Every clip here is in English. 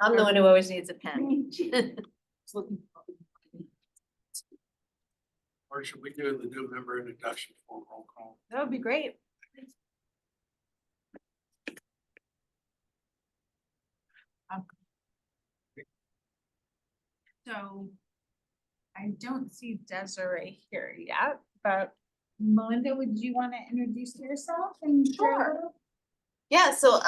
I'm the one who always needs a pen. Or should we do the new member introduction for roll call? That would be great. So I don't see Desiree here yet, but Melinda, would you want to introduce yourself and share a Sure. little? Yeah, so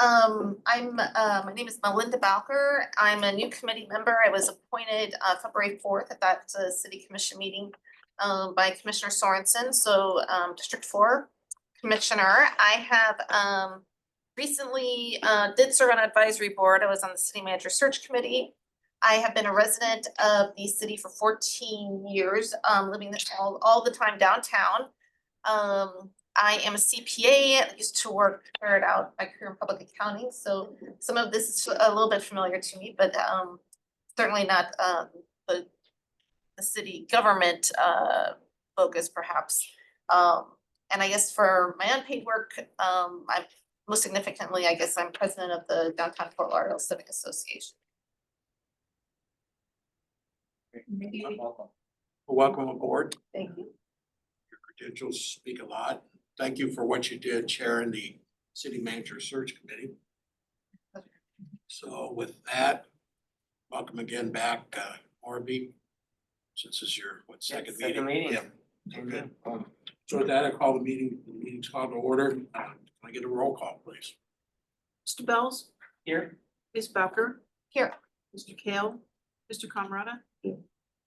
my name is Melinda Bowker. I'm a new committee member. I was appointed February 4th at that city commission meeting by Commissioner Sorensen, so District 4 Commissioner. I have recently did serve on an advisory board. I was on the city manager search committee. I have been a resident of the city for 14 years, living all the time downtown. I am a CPA, I used to work, carried out my career in public accounting, so some of this is a little bit familiar to me, but certainly not the city government focus perhaps. And I guess for my unpaid work, I'm most significantly, I guess I'm president of the Downtown Fort Lauderdale Civic Association. Welcome aboard. Thank you. Your credentials speak a lot. Thank you for what you did chairing the city manager search committee. So with that, welcome again back, Orby. Since this is your, second meeting? Second meeting. Yeah. Okay. So with that, I call the meeting's called to order. Can I get a roll call, please? Mr. Bells, Here. Ms. Bowker, Here. Mr. Kale, Mr. Camarada.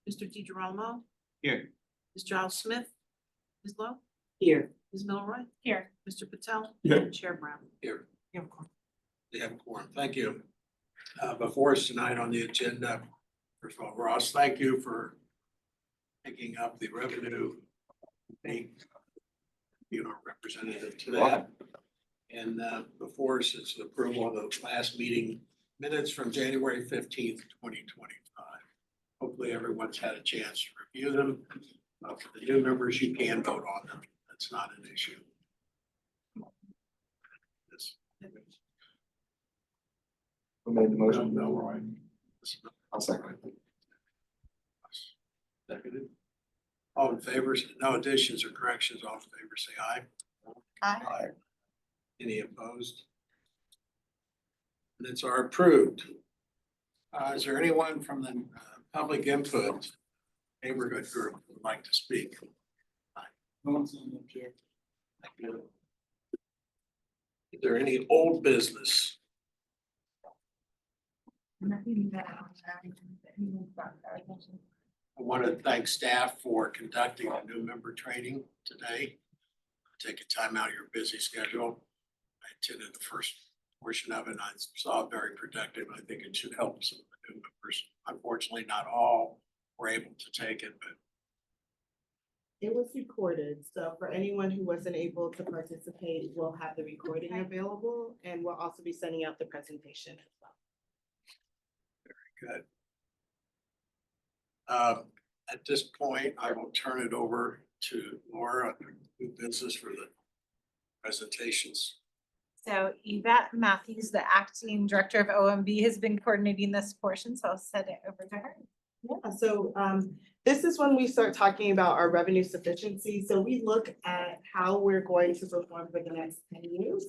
Mr. DeGiromo, Here. Ms. Giles Smith, Ms. Lowe, Here. Ms. Milroy, Here. Mr. Patel. Yeah. and Chair Brown. Here. They have a quorum. Thank you. Before us tonight on the agenda, first of all, Ross, thank you for picking up the revenue. Representative to that. And before us, it's the approval of the last meeting minutes from January 15th, 2025. Hopefully everyone's had a chance to review them. For the new members, you can vote on them. That's not an issue. Who made the motion? No, Roy. I'll second. Seconded. All in favor, no additions or corrections, all in favor, say aye. Aye. Any opposed? Minutes are approved. Is there anyone from the public input neighborhood group who would like to speak? Thank you. Is there any old business? Nothing that anyone's brought to our attention. I want to thank staff for conducting a new member training today. Taking time out of your busy schedule. I attended the first portion of it and I saw it very productive. I think it should help some of the new members. Unfortunately, not all were able to take it, but It was recorded, so for anyone who wasn't able to participate, we'll have the recording available and we'll also be sending out the presentation as well. good. At this point, I will turn it over to Laura, new business for the presentations. So Yvette Matthews, the acting director of OMB, has been coordinating this portion, so I'll send it over to her. Yeah, so this is when we start talking about our revenue sufficiency. So we look at how we're going to perform for the next 10 years.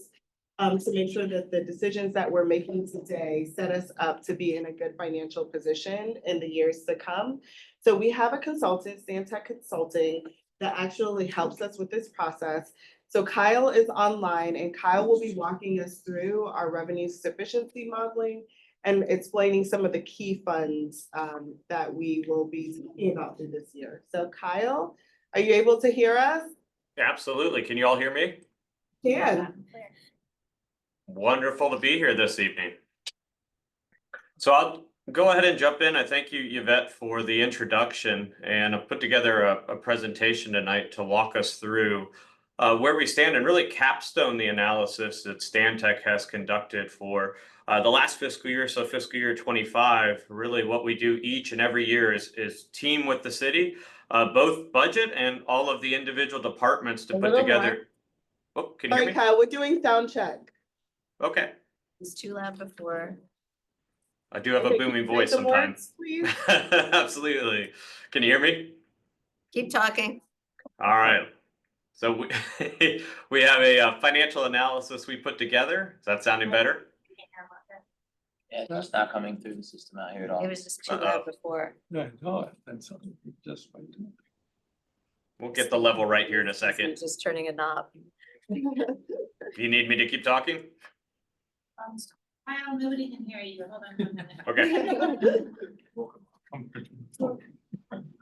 To make sure that the decisions that we're making today set us up to be in a good financial position in the years to come. So we have a consultant, Stantec Consulting, that actually helps us with this process. So Kyle is online and Kyle will be walking us through our revenue sufficiency modeling and explaining some of the key funds that we will be talking about through this year. So Kyle, are you able to hear us? Absolutely. Can you all hear me? Can. Wonderful to be here this evening. So I'll go ahead and jump in. I thank you, Yvette, for the introduction, and I've put together a presentation tonight to walk us through where we stand and really capstone the analysis that Stantec has conducted for the last fiscal year, so fiscal year 25. Really what we do each and every year is team with the city, both budget and all of the individual departments to put together. Oh, can you hear Sorry, me? Kyle, we're doing sound check. Okay. It's too loud before. I do have a Okay, booming can you voice say the sometimes. words, please? Absolutely. Can you hear me? Keep talking. All right. So we, we have a financial analysis we put together. Is that sounding better? Yeah, it's just not coming through the system out here at all. It was just too Uh-oh. loud before. Yeah, no, that's something just wait. We'll get the level right here in a I'm second. just turning a knob. Do you need me to keep talking? Well, nobody can hear you. Hold on 1 minute. Okay.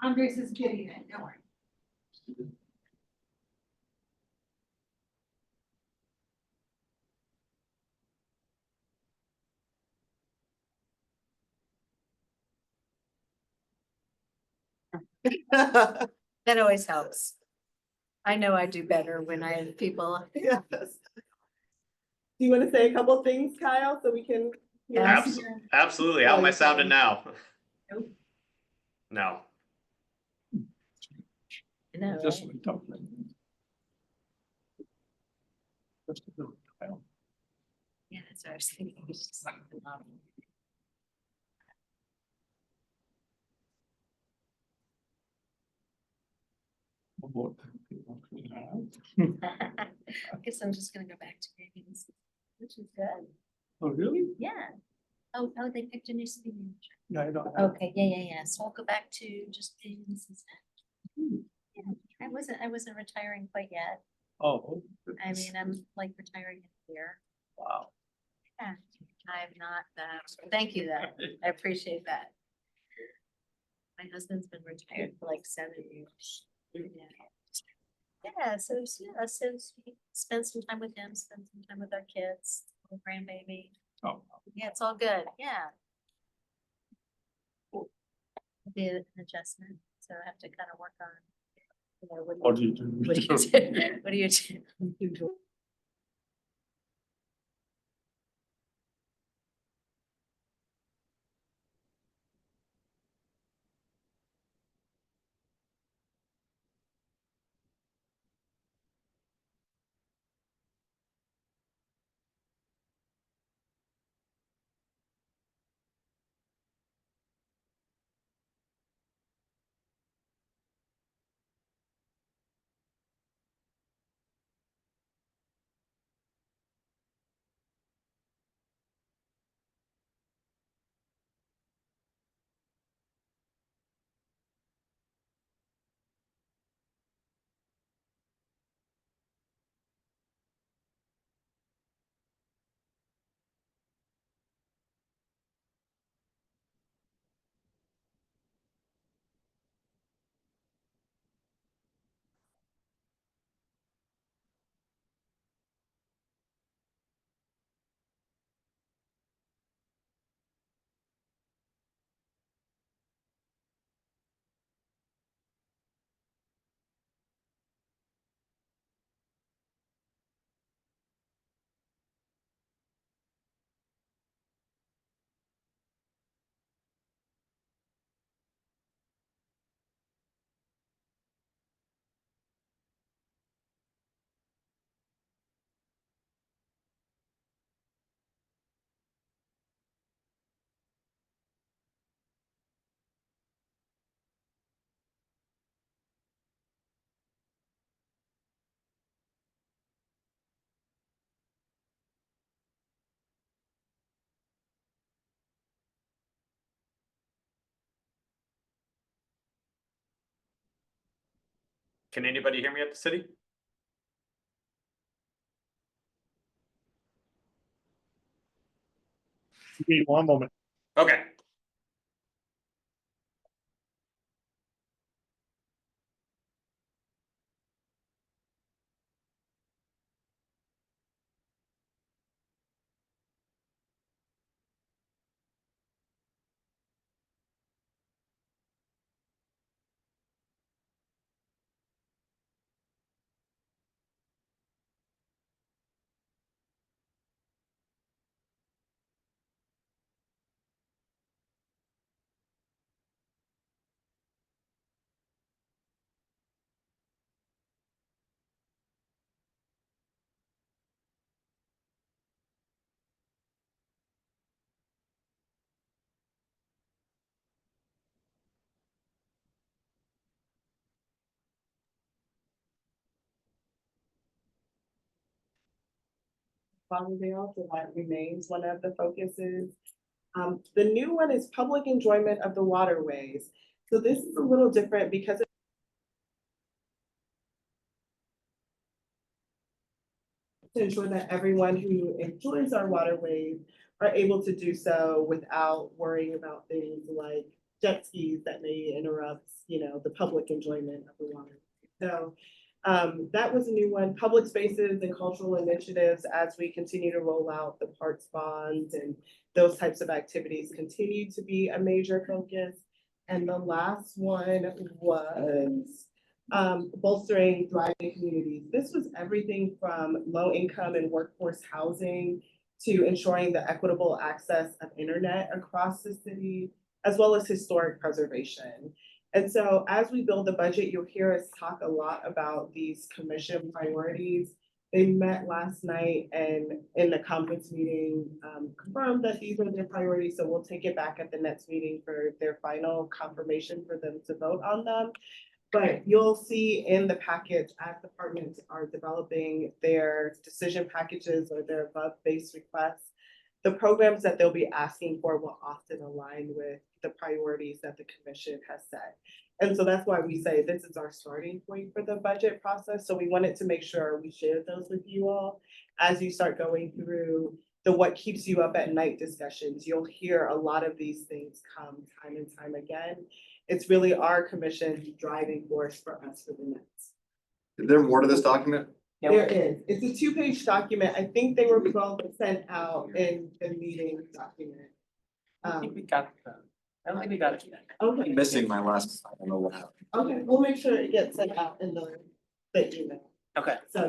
Andres is getting it, don't worry. That always helps. I know I do better when I have people. Yes. Do you want to say a couple things, Kyle, so we can? hear you? Abs- Absolutely. How am I sounding now? Nope. No. I know, Just right? wait, don't. Just a little while. Yeah, that's what I was thinking. We should start the knob. I guess I'm just gonna go back to ratings, which is good. Oh, really? Yeah. Oh, they picked a new city manager. Yeah, I don't. have- Okay, yeah. So I'll go back to just ratings instead. Yeah, I wasn't retiring quite yet. Oh. I mean, I'm like retiring in a year. Wow. Yeah, I have not, thank you though. I appreciate that. My husband's been retired for like 7 years. Yeah, so we spend some time with him, spend some time with our kids, little grandbaby. Oh. Yeah, it's all good, yeah. Be an adjustment, so I have to kind of work on. You know, What do you do? What do you do? What do you do? Can anybody hear me at the city? Give me 1 moment. Okay. Carbondale, so that remains one of the focuses. The new one is public enjoyment of the waterways. So this is a little different because to ensure that everyone who enjoys our waterways are able to do so without worrying about things like jet skis that may interrupt, the public enjoyment of the water. So that was a new one. Public spaces and cultural initiatives as we continue to roll out the parks bonds and those types of activities continue to be a major focus. And the last one was bolstering thriving communities. This was everything from low income and workforce housing to ensuring the equitable access of internet across the city, as well as historic preservation. And so as we build the budget, you'll hear us talk a lot about these commission priorities. They met last night and in the conference meeting confirmed that these are their priorities. So we'll take it back at the next meeting for their final confirmation for them to vote on them. But you'll see in the package as departments are developing their decision packages or their above base requests, the programs that they'll be asking for will often align with the priorities that the commission has set. And so that's why we say this is our starting point for the budget process. So we wanted to make sure we share those with you all as you start going through the what keeps you up at night discussions. You'll hear a lot of these things come time and time again. It's really our commission's driving force for us for the next. Is there more to this document? Yeah. There is. It's a 2-page document. I think they were both sent out in the meeting document. I think we got, I don't think we got it yet. Okay, Missing my last, I don't know what happened. okay, we'll make sure it gets sent out in the email. Okay. So It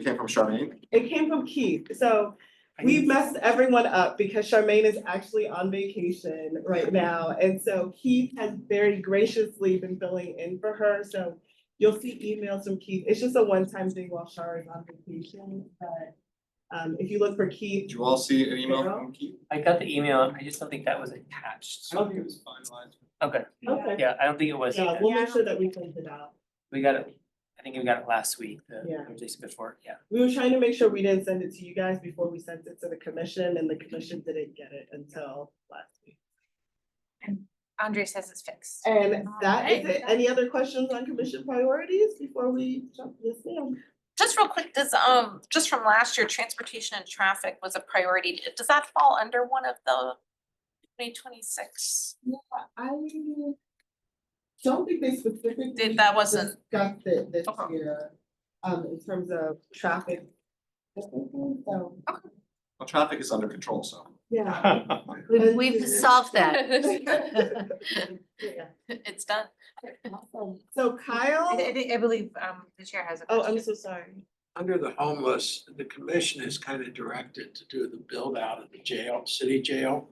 came from Charmaine. it came from Keith. So we've messed everyone up because Charmaine is actually on vacation right now. And so Keith has very graciously been filling in for her. So you'll see emails from Keith. It's just a one-time thing while Char is on vacation, but if you look for Keith. Did you all see an email from Keith? I got the email, I just don't think that was attached. don't think it was finalized. Okay, Okay, yeah, I don't think it was. yeah, we'll make sure that we send it out. We got it, I think we got it last week, Yeah. the Thursday before, yeah. We were trying to make sure we didn't send it to you guys before we sent it to the commission, and the commission didn't get it until last week. Andre says it's fixed. And that is Alright. it. Any other questions on commission priorities before we jump this in? Just real quick, just from last year, transportation and traffic was a priority. Does that fall under one of the 2026? Yeah, I don't think they specifically. That wasn't- Discussed it this Okay. year, in terms of traffic. So, Well, traffic is under control, so. yeah. We've solved that. Yeah. It's done. So Kyle, I believe the chair has a oh, question. I'm so sorry. Under the homeless, the commission is kind of directed to do the build out of the jail, city jail.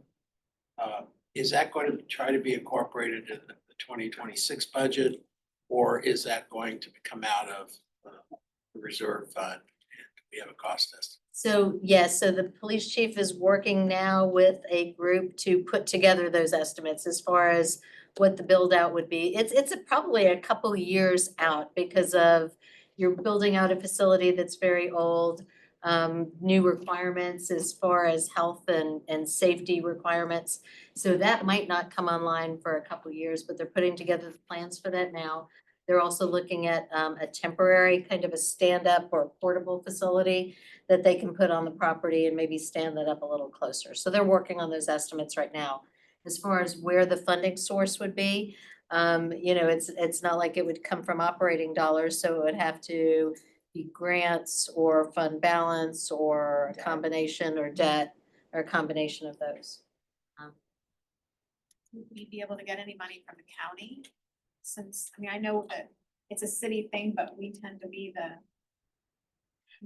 Is that going to try to be incorporated in the 2026 budget? Or is that going to come out of the reserve fund? And we have a cost estimate. So, yes, so the police chief is working now with a group to put together those estimates as far as what the build out would be. It's probably a couple of years out because of you're building out a facility that's very old. New requirements as far as health and safety requirements. So that might not come online for a couple of years, but they're putting together the plans for that now. They're also looking at a temporary kind of a stand-up or portable facility that they can put on the property and maybe stand that up a little closer. So they're working on those estimates right now. As far as where the funding source would be, it's not like it would come from operating dollars, so it would have to be grants or fund balance or a combination or debt or a combination of those. Would we be able to get any money from the county? Since, I mean, I know that it's a city thing, but we tend to be the.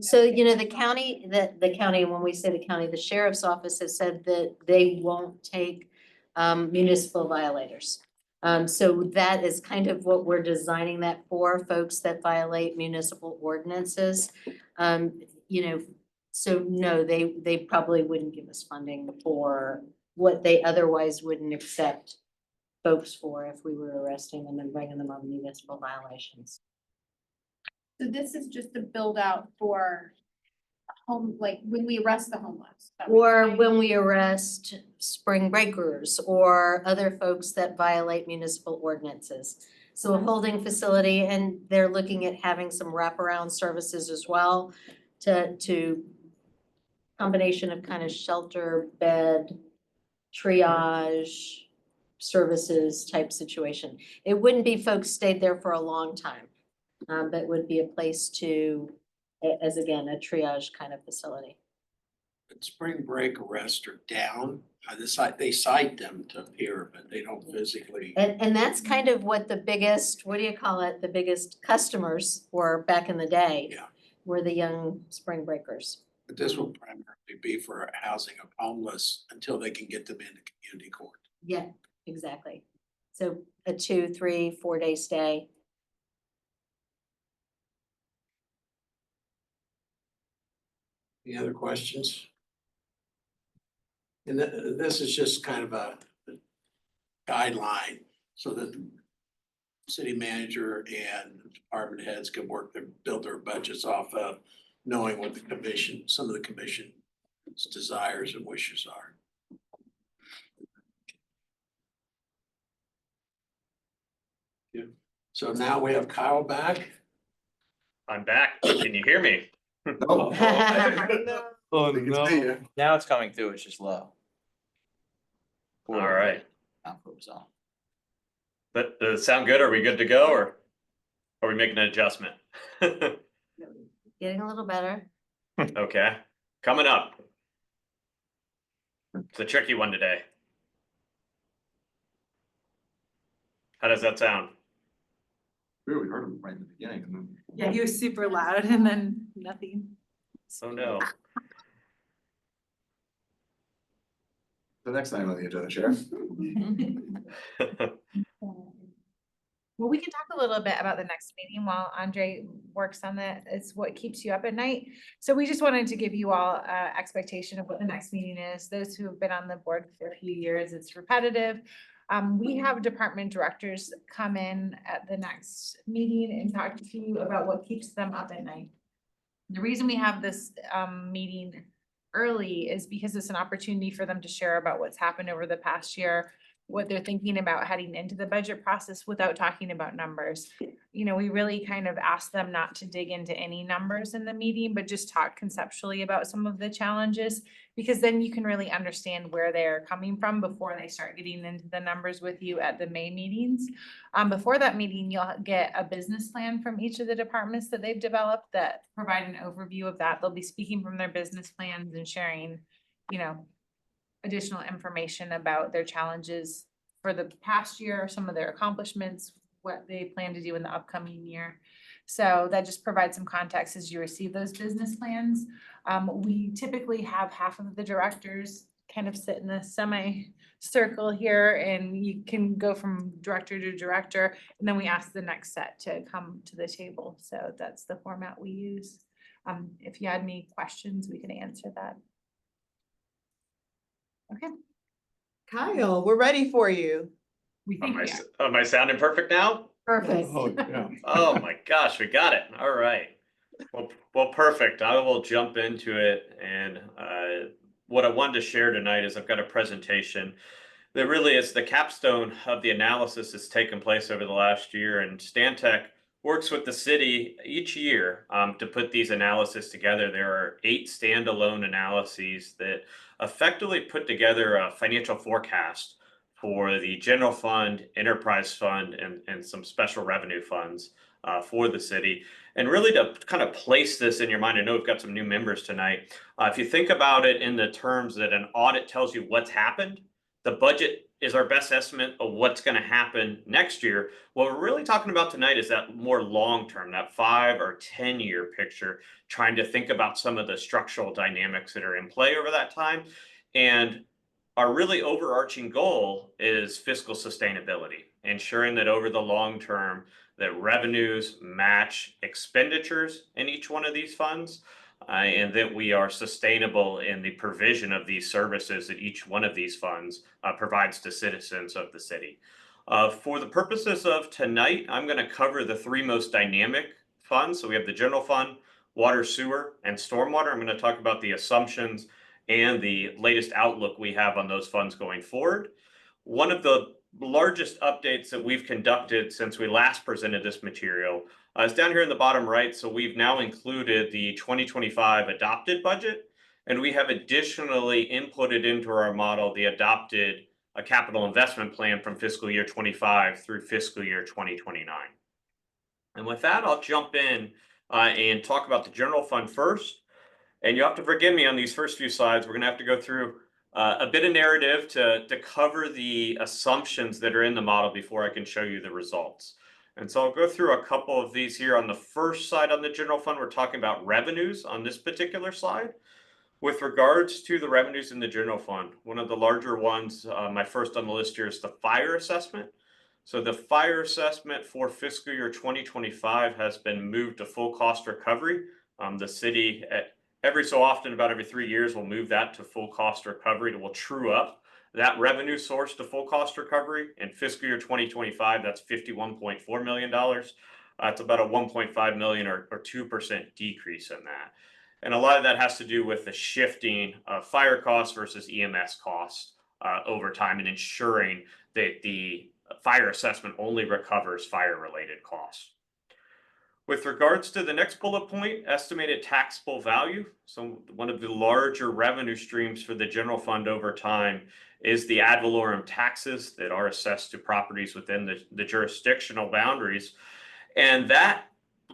So, the county, the county, when we say the county, the sheriff's office has said that they won't take municipal violators. So that is kind of what we're designing that for, folks that violate municipal ordinances. So no, they probably wouldn't give us funding for what they otherwise wouldn't accept folks for if we were arresting them and bringing them on municipal violations. So this is just a build out for like when we arrest the homeless. Is that what you're Or saying? when we arrest spring breakers or other folks that violate municipal ordinances. So a holding facility, and they're looking at having some wraparound services as well to combination of kind of shelter, bed, triage, services type situation. It wouldn't be folks stayed there for a long time, but would be a place to, as again, a triage kind of facility. But spring break arrests are down. They cite them to appear, but they don't physically. And that's kind of what the biggest, what do you call it, the biggest customers were back in the day. Yeah. Were the young spring breakers. But this will primarily be for housing of homeless until they can get them into community court. Yeah, exactly. So a 2, 3, 4 day stay. Any other questions? And this is just kind of a guideline so that the city manager and department heads can build their budgets off of knowing what the commission, some of the commission's desires and wishes are. Yeah. So now we have Kyle back. I'm back. Can you hear me? No. Oh, We can see you. Now it's coming through, it's just low. All right. Output was on. But does it sound good? Are we good to go, or are we making an adjustment? Getting a little better. Okay, coming up. It's a tricky one today. How does that sound? We heard him right in the beginning and then. Yeah, he was super loud and then nothing. Oh, no. The next item on the agenda, Chair. Well, we can talk a little bit about the next meeting while Andre works on that. It's what keeps you up at night. So we just wanted to give you all expectation of what the next meeting is. Those who have been on the board for a few years, it's repetitive. We have department directors come in at the next meeting and talk to you about what keeps them up at night. The reason we have this meeting early is because it's an opportunity for them to share about what's happened over the past year, what they're thinking about heading into the budget process without talking about numbers. You know, we really kind of ask them not to dig into any numbers in the meeting, but just talk conceptually about some of the challenges, because then you can really understand where they're coming from before they start getting into the numbers with you at the May meetings. Before that meeting, you'll get a business plan from each of the departments that they've developed that provide an overview of that. They'll be speaking from their business plans and sharing, you know, additional information about their challenges for the past year, some of their accomplishments, what they plan to do in the upcoming year. So that just provides some context as you receive those business plans. We typically have half of the directors kind of sit in the semi-circle here, and you can go from director to director, and then we ask the next set to come to the table. So that's the format we use. If you had any questions, we can answer that. Okay, Kyle, we're ready for you. we think we are. Am I sounding perfect now? Perfect. Oh, yeah. Oh my gosh, we got it. All right. Well, perfect. I will jump into it. And what I wanted to share tonight is I've got a presentation that really is the capstone of the analysis that's taken place over the last year. And Stantec works with the city each year to put these analyses together. There are 8 standalone analyses that effectively put together a financial forecast for the general fund, enterprise fund, and some special revenue funds for the city. And really to kind of place this in your mind, I know we've got some new members tonight. If you think about it in the terms that an audit tells you what's happened, the budget is our best estimate of what's going to happen next year. What we're really talking about tonight is that more long-term, that 5 or 10-year picture, trying to think about some of the structural dynamics that are in play over that time. And our really overarching goal is fiscal sustainability, ensuring that over the long term, that revenues match expenditures in each one of these funds, and that we are sustainable in the provision of these services that each one of these funds provides to citizens of the city. For the purposes of tonight, I'm going to cover the 3 most dynamic funds. So we have the general fund, water, sewer, and stormwater. I'm going to talk about the assumptions and the latest outlook we have on those funds going forward. One of the largest updates that we've conducted since we last presented this material is down here in the bottom right. So we've now included the 2025 adopted budget, and we have additionally inputted into our model the adopted capital investment plan from fiscal year 25 through fiscal year 2029. And with that, I'll jump in and talk about the general fund first. And you have to forgive me on these first few slides. We're going to have to go through a bit of narrative to cover the assumptions that are in the model before I can show you the results. And so I'll go through a couple of these here. On the first side on the general fund, we're talking about revenues on this particular slide. With regards to the revenues in the general fund, one of the larger ones, my first on the list here, is the fire assessment. So the fire assessment for fiscal year 2025 has been moved to full cost recovery. The city, every so often, about every 3 years, will move that to full cost recovery. It will true up that revenue source to full cost recovery. In fiscal year 2025, that's $51.4 million. It's about a 1.5 million or 2% decrease in that. And a lot of that has to do with the shifting of fire costs versus EMS costs over time, and ensuring that the fire assessment only recovers fire-related costs. With regards to the next bullet point, estimated taxable value. So one of the larger revenue streams for the general fund over time is the ad valorem taxes that are assessed to properties within the jurisdictional boundaries. And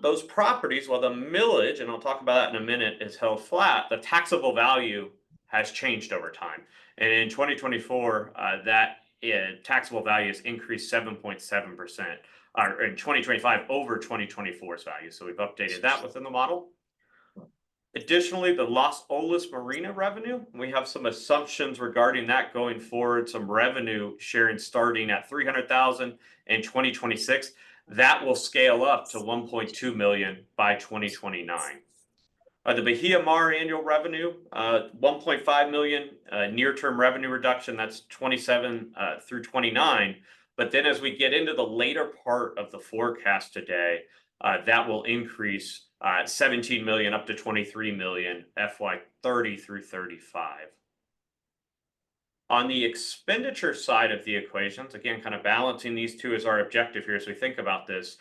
those properties, while the millage, and I'll talk about that in a minute, is held flat, the taxable value has changed over time. And in 2024, that taxable value has increased 7.7%, or in 2025 over 2024's value. So we've updated that within the model. Additionally, the Las Olas Marina revenue, we have some assumptions regarding that going forward, some revenue sharing starting at $300,000 in 2026. That will scale up to 1.2 million by 2029. The Bahia Mar annual revenue, 1.5 million near-term revenue reduction. That's 27 through 29. But then as we get into the later part of the forecast today, that will increase 17 million up to 23 million FY 30 through 35. On the expenditure side of the equations, again, kind of balancing these two is our objective here as we think about this.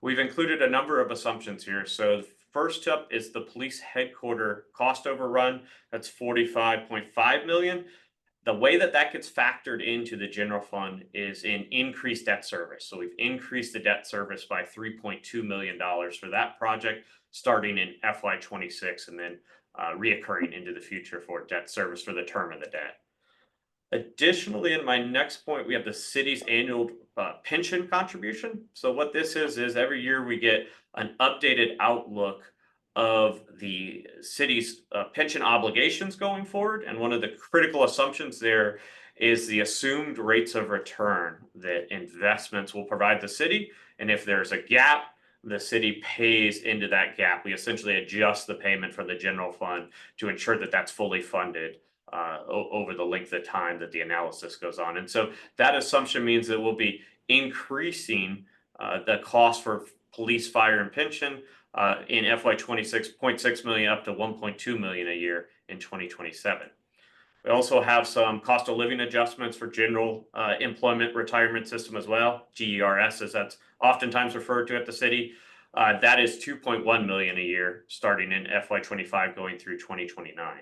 We've included a number of assumptions here. So first up is the police headquarters cost overrun. That's 45.5 million. The way that gets factored into the general fund is in increased debt service. So we've increased the debt service by $3.2 million for that project starting in FY 26 and then reoccurring into the future for debt service for the term of the debt. Additionally, in my next point, we have the city's annual pension contribution. So what this is every year we get an updated outlook of the city's pension obligations going forward. And one of the critical assumptions there is the assumed rates of return that investments will provide the city. And if there's a gap, the city pays into that gap. We essentially adjust the payment from the general fund to ensure that that's fully funded over the length of time that the analysis goes on. And so that assumption means that we'll be increasing the cost for police, fire, and pension in FY 26.6 million up to 1.2 million a year in 2027. We also have some cost of living adjustments for general employment retirement system as well, GERS, as that's oftentimes referred to at the city. That is 2.1 million a year starting in FY 25 going through 2029.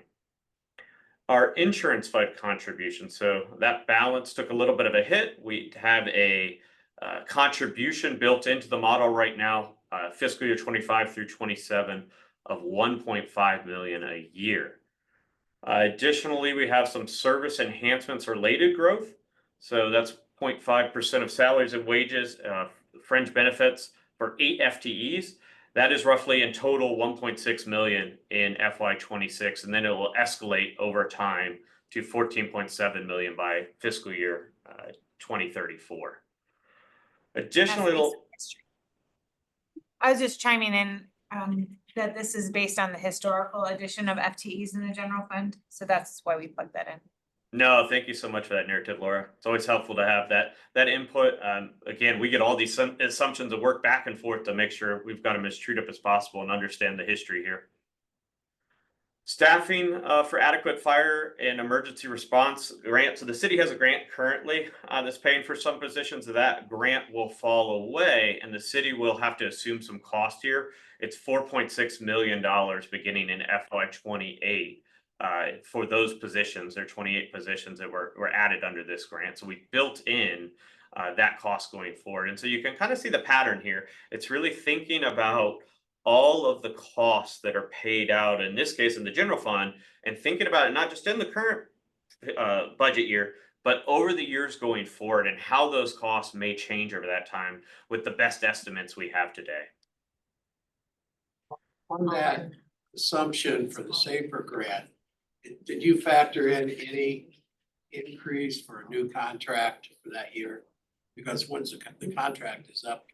Our insurance fund contribution, so that balance took a little bit of a hit. We have a contribution built into the model right now, fiscal year 25 through 27 of 1.5 million a year. Additionally, we have some service enhancements related growth. So that's 0.5% of salaries and wages, fringe benefits for 8 FTEs. That is roughly in total 1.6 million in FY 26, and then it will escalate over time to 14.7 million by fiscal year 2034. Additionally, I was just chiming in that this is based on the historical addition of FTEs in the general fund. So that's why we plugged that in. No, thank you so much for that narrative, Laura. It's always helpful to have that input. Again, we get all these assumptions of work back and forth to make sure we've got them as trued up as possible and understand the history here. Staffing for adequate fire and emergency response grant. So the city has a grant currently that's paying for some positions. That grant will fall away and the city will have to assume some cost here. It's $4.6 million beginning in FY28 for those positions. There are 28 positions that were added under this grant. So we built in that cost going forward. And so you can kind of see the pattern here. It's really thinking about all of the costs that are paid out, in this case, in the general fund, and thinking about it not just in the current budget year, but over the years going forward and how those costs may change over that time with the best estimates we have today. On that assumption for the SAFER grant, did you factor in any increase for a new contract for that year? Because once the contract is up,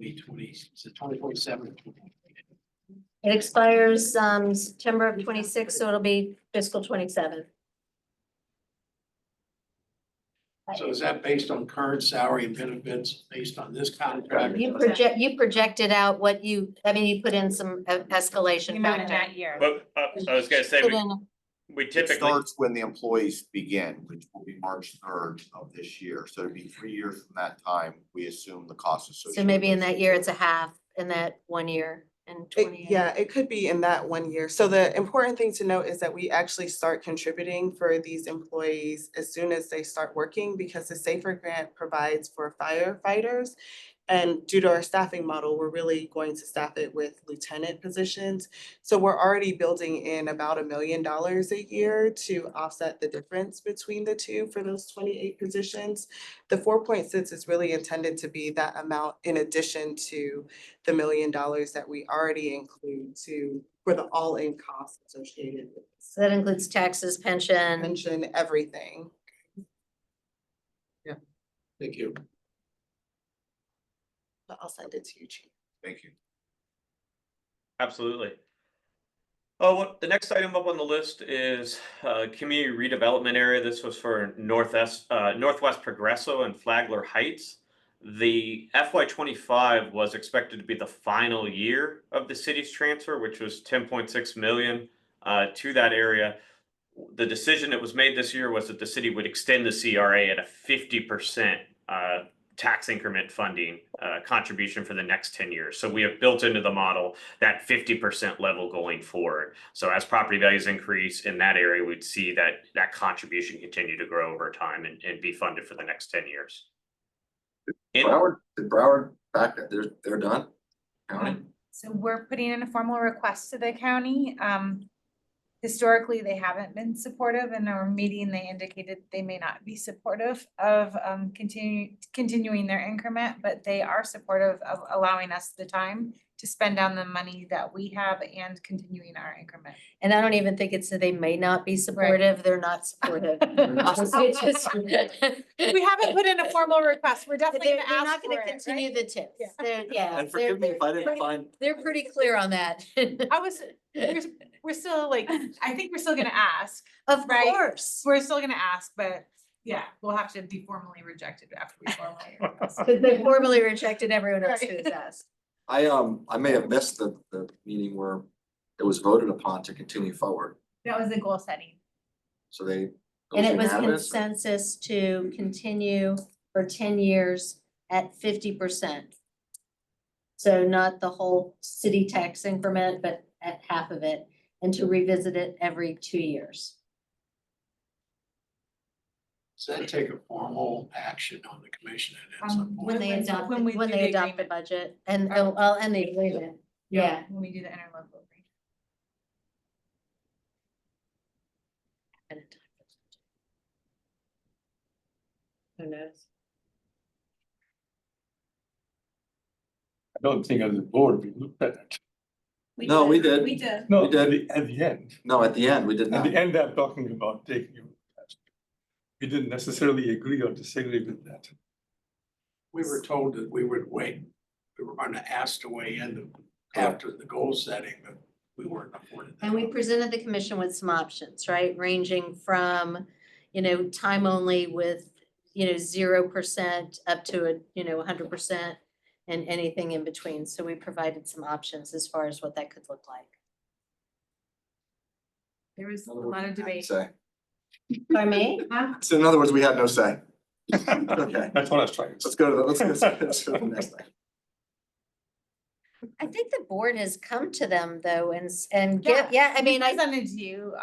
2027. It expires September of 26, so it'll be fiscal 27. So is that based on current salary and benefits, based on this contract? You projected out what you put in some escalation Amount in factor. that year. But I was gonna say, Put in- we It typically, starts when the employees begin, which will be March 3rd of this year. So it'll be 3 years from that time, we assume the costs associated. So maybe in with that year, it's a half, in that 1 year and 28. Yeah, it could be in that 1 year. So the important thing to note is that we actually start contributing for these employees as soon as they start working, because the SAFER grant provides for firefighters. And due to our staffing model, we're really going to staff it with lieutenant positions. So we're already building in about $1 million a year to offset the difference between the two for those 28 positions. The 4.6 is really intended to be that amount in addition to the $1 million that we already include for the all-in costs associated with this. So that includes taxes, pension. Mention everything. Thank you. But I'll send it to you, Chief. Thank you. absolutely. Oh, what the next item up on the list is community redevelopment area. This was for Northwest Progresso and Flagler Heights. The FY25 was expected to be the final year of the city's transfer, which was 10.6 million to that area. The decision that was made this year was that the city would extend the CRA at a 50% tax increment funding contribution for the next 10 years. So we have built into the model that 50% level going forward. So as property values increase in that area, we'd see that contribution continue to grow over time and be funded for the next 10 years. Did Broward back, they're done? County? So we're putting in a formal request to the county. Historically, they haven't been supportive. In our meeting, they indicated they may not be supportive of continuing their increment, but they are supportive of allowing us the time to spend down the money that we have and continuing our increment. And I don't even think it's that they may not be supportive, they're not supportive. It's just- We haven't put in a formal request. We're definitely They're gonna not ask for gonna it, continue right? the tips. Yeah. They're And forgive me if I didn't pretty- find, They're pretty clear on that. We're still like, I think we're still gonna ask. Of Right. course. We're still gonna ask, but yeah, we'll have to be formally rejected after we formally request. Because they formally rejected everyone else who has asked. I may have missed the meeting where it was voted upon to continue forward. That was the goal setting. So they. And it was unanimous? consensus to continue for 10 years at 50%. So not the whole city tax increment, but at half of it, and to revisit it every 2 years. Does that take a formal action on the commission at some point? When they adopt, When we do the adopt the agreement. budget and, Oh. well, and the agreement, yeah. When we do the interlocal agreement. Who knows? I don't think as a board we looked at it. No, we did. We did. No, We did. at the end. No, at the end, we did At not. the end, I'm talking about taking you. We didn't necessarily agree or disagree with that. We were told that we would wait. We were going to ask to weigh in after the goal setting, but we weren't afforded that. And we presented the commission with some options, right, ranging from, time only with, 0% up to 100% and anything in between. So we provided some options as far as what that could look like. There was a lot of debate. Say. For me? So in other words, we had no say. Okay, That's what I was trying to let's go to the, let's go to the next thing. I think the board has come to them though and Yeah, I mean, I. presented to you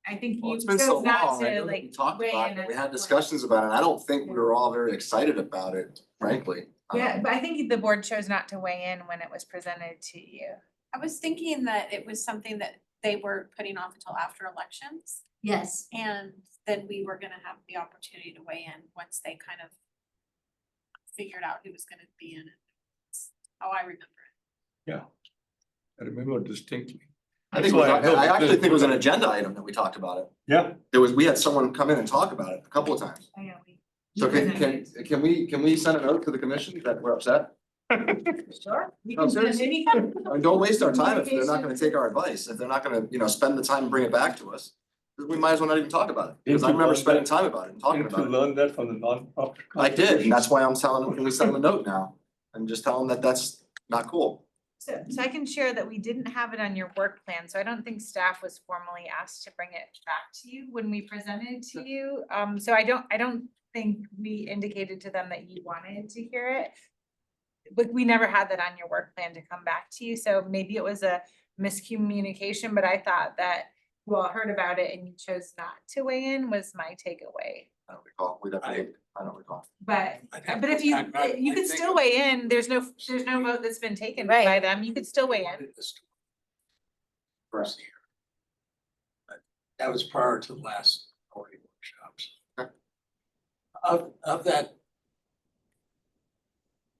I think Well, you it's been so chose not long, I to know that we like talked weigh about in. it, we at had this discussions about it, I don't think we were all very excited about it, frankly. Yeah, but I think the board chose not to weigh in when it was presented to you. I was thinking that it was something that they were putting off until after elections. Yes. And then we were gonna have the opportunity to weigh in once they kind of figured out who was gonna be in it. That's how I remember it. I remember distinctly. I think, I actually think it was an agenda item that we talked about it. Yeah. We had someone come in and talk about it a couple of times. I know, So can we send a note to the commission that we're upset? Sure. We No, can seriously. maybe. I mean, don't waste our time if they're not gonna take our advice, if they're not gonna, spend the time and bring it back to us. We might as well not even talk about it, because I remember spending time about it and talking Didn't you about it. learn that from the non-profit? I did, and that's why I'm telling them, can we send them a note now? And just tell them that that's not cool. So I can share that we didn't have it on your work plan, so I don't think staff was formally asked to bring it back to you when we presented to you. So I don't think we indicated to them that you wanted to hear it. But we never had that on your work plan to come back to you, so maybe it was a miscommunication, but I thought that you all heard about it and you chose not to weigh in was my takeaway. I don't recall, I don't recall. But I'd have but to if you, go back. you I could think still it- weigh in, there's no vote that's been taken by Right. them, you could still weigh in. Wanted this to- First year. But that was prior to the last party workshops. Okay. Of that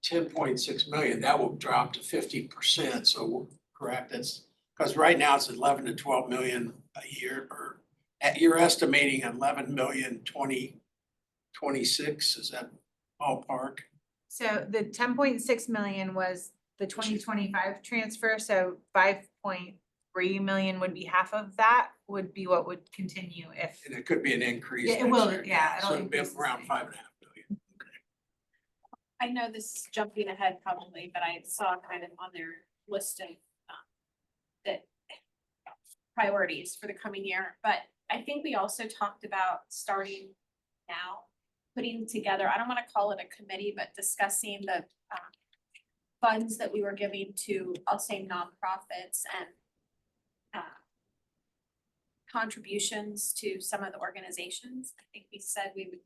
10.6 million, that will drop to 50%, so we're correct, that's, because right now it's 11 to 12 million a year, or you're estimating 11 million 2026, is that ballpark? So the 10.6 million was the 2025 transfer, so 5.3 million would be half of that, would be what would continue if. And it could be an increase. Yeah, it next will, year. yeah, it'll So it'd be increase around this 5.5 million. I know this is jumping ahead probably, but I saw kind of on their list of that priorities for the coming year, but I think we also talked about starting now, putting together, I don't wanna call it a committee, but discussing the funds that we were giving to, I'll say nonprofits and contributions to some of the organizations. I think we said we would